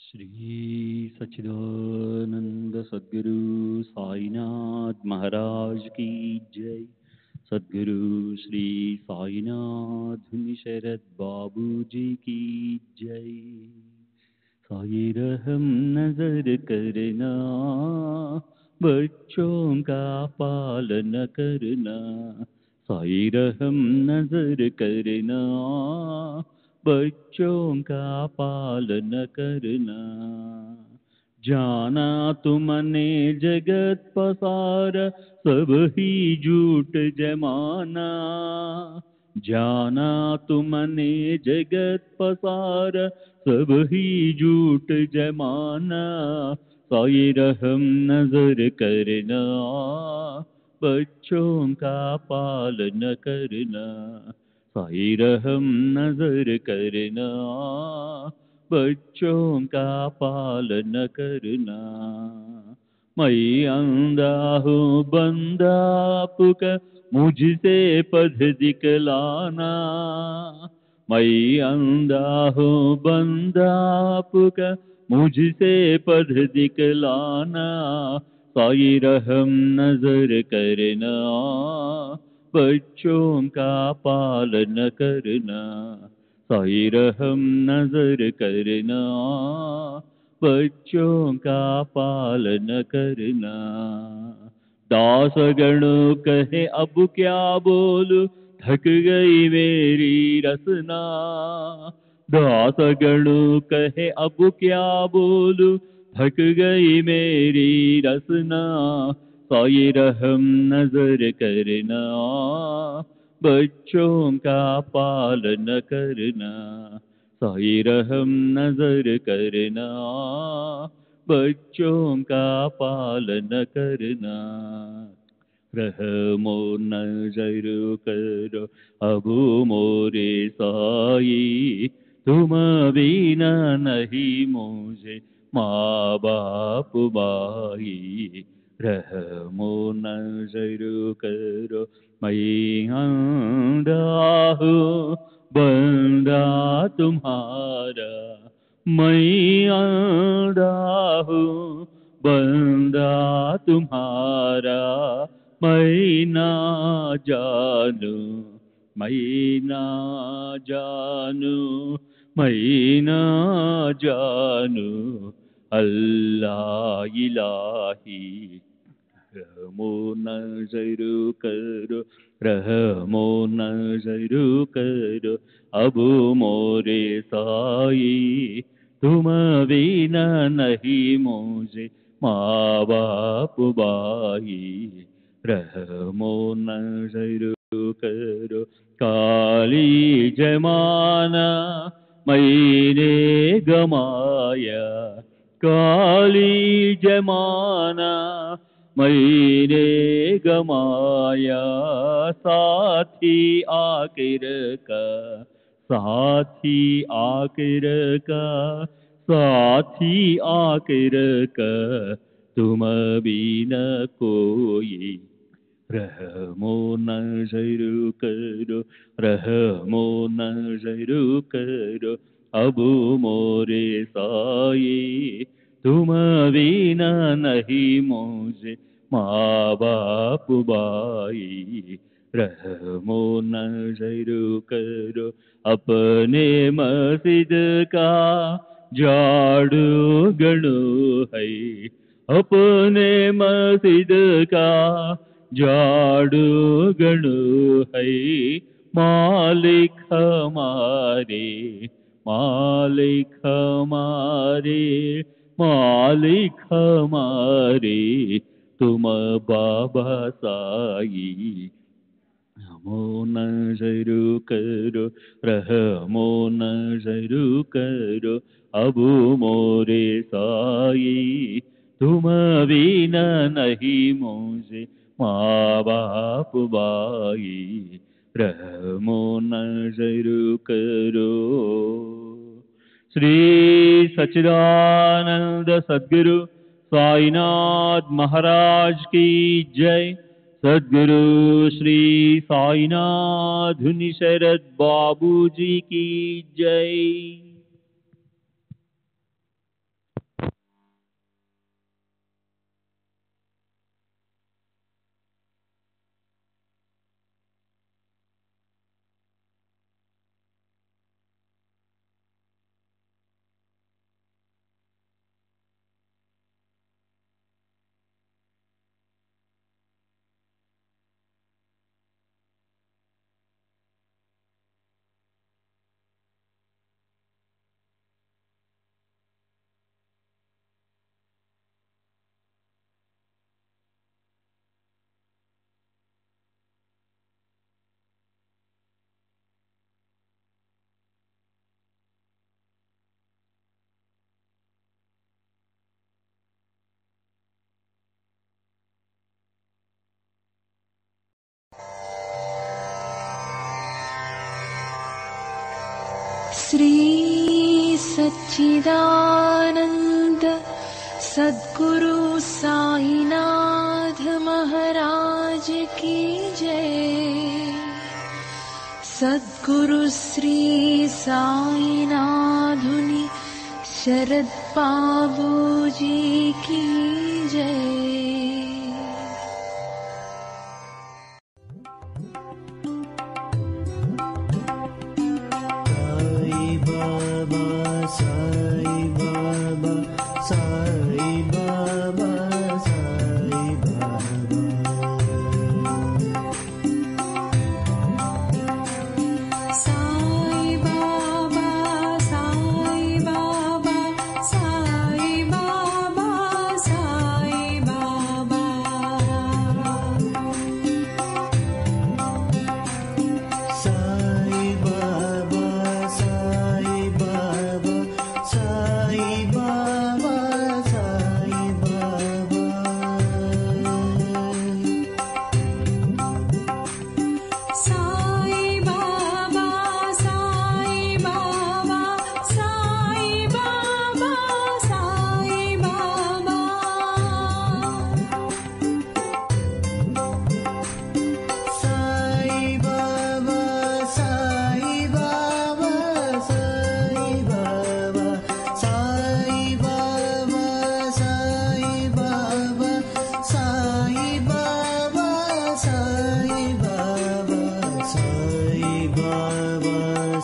श्री सच्चिदानंद सद्गुरु साईनाथ महाराज की जय. सद्गुरु श्री साईनाथ शरद बाबू जी की जय. साई रहम नजर करना, बच्चों का पालन करना. साई रहम नजर करना, बच्चों का पालन करना. जाना तुमने जगत पसार, सब ही झूठ जमाना. जाना तुमने जगत पसार, सब ही झूठ जमाना. साई रहम नजर करना, बच्चों का पालन करना. साई रहम नजर करना, बच्चों का पालन करना. मैं अंधा हूँ बंदा आपका, मुझसे पथ दिखलाना. मैं अंधा हूँ बंदा आपका, मुझसे पथ दिखलाना. साई रहम नजर करना, बच्चों का पालन करना. साई रहम नजर करना, बच्चों का पालन करना. दासगणों कहे अब क्या बोलूं, थक गई मेरी रसना। दासगणों कहे अब क्या बोलूं, थक गई मेरी रसना। साई रहम नजर करना, बच्चों का पालन करना। साई रहम नजर करना, बच्चों का पालन करना। रहमो नजर करो अब मोरे साई, तुम बिना नहीं मुझे माँ बाप भाई। रहमो नजर करो मैं अंधा हूँ बंदा तुम्हारा, मैं अंधा हूँ बंदा तुम्हारा। मैं ना जानू, मैं ना जानू, मैं ना जानू अल्लाह इलाही। रहमो नजर करो, रहमो नजर करो अब मोरे साई, तुम बिना नहीं मुझे माँ बाप भाई। रहमो नजर करो काली जमाना मैंने गमाया, काली जमाना मैंने गमाया। साथी आखिर का, साथी आखिर का, साथी आखिर का तुम बिना कोई। रहमो नजर करो, रहमो नजर करो अब मोरे साई, तुम बिना नहीं मुझे माँ बाप भाई। रहमो नजर करो अपने मस्जिद का झाड़ू गणो है, अपने मस्जिद का झाड़ू गणो है। मालिक हमारे, मालिक हमारे, मालिक हमारे तुम बाबा साई। रहमो नजर करो, रहमो नजर करो अब मोरे साई, तुम बिना नहीं मुझे माँ बाप भाई। रहमो नजर करो। श्री सच्चिदानंद सद्गुरु साईनाथ महाराज की जय। सद्गुरु श्री साईनाथ धुनी शरद बाबू जी की जय। श्री सच्चिदानंद सद्गुरु साईनाथ महाराज की जय। सद्गुरु श्री साईनाथुनि शरद बाबू जी की जय। Sai Baba, Sai Baba, Sai Baba, Sai Baba. Baba,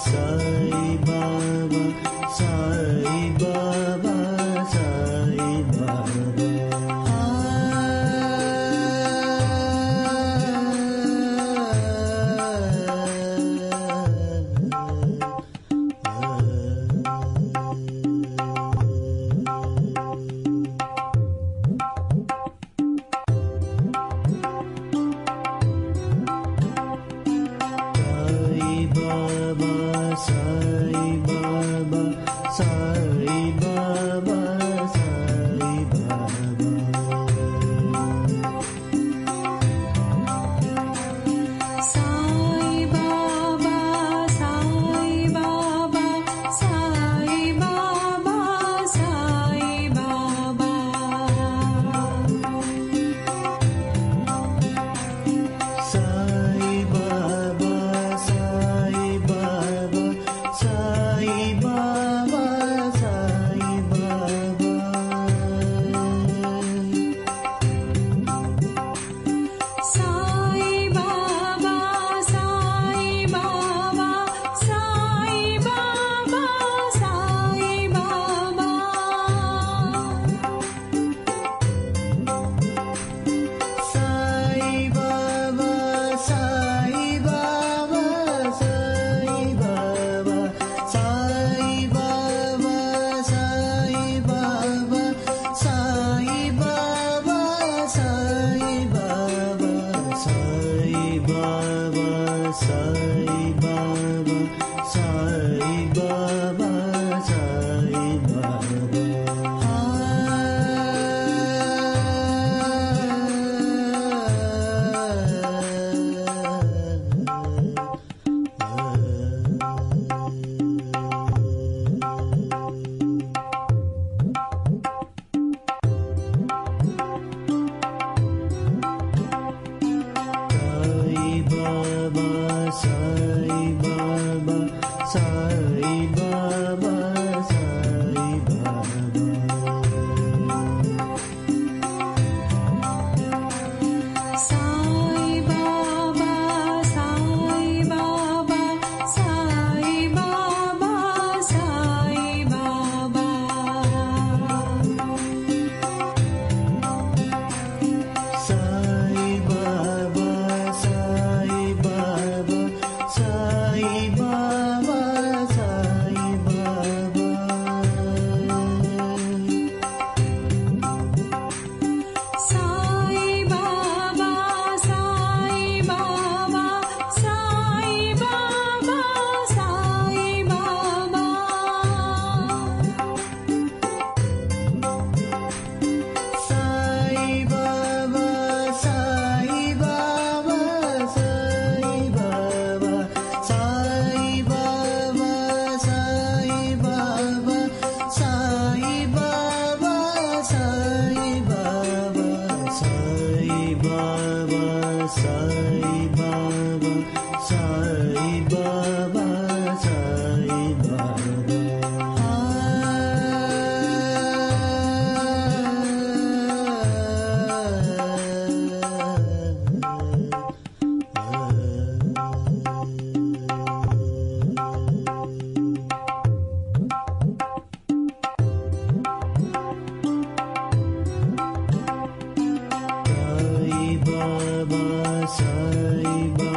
Sai Baba.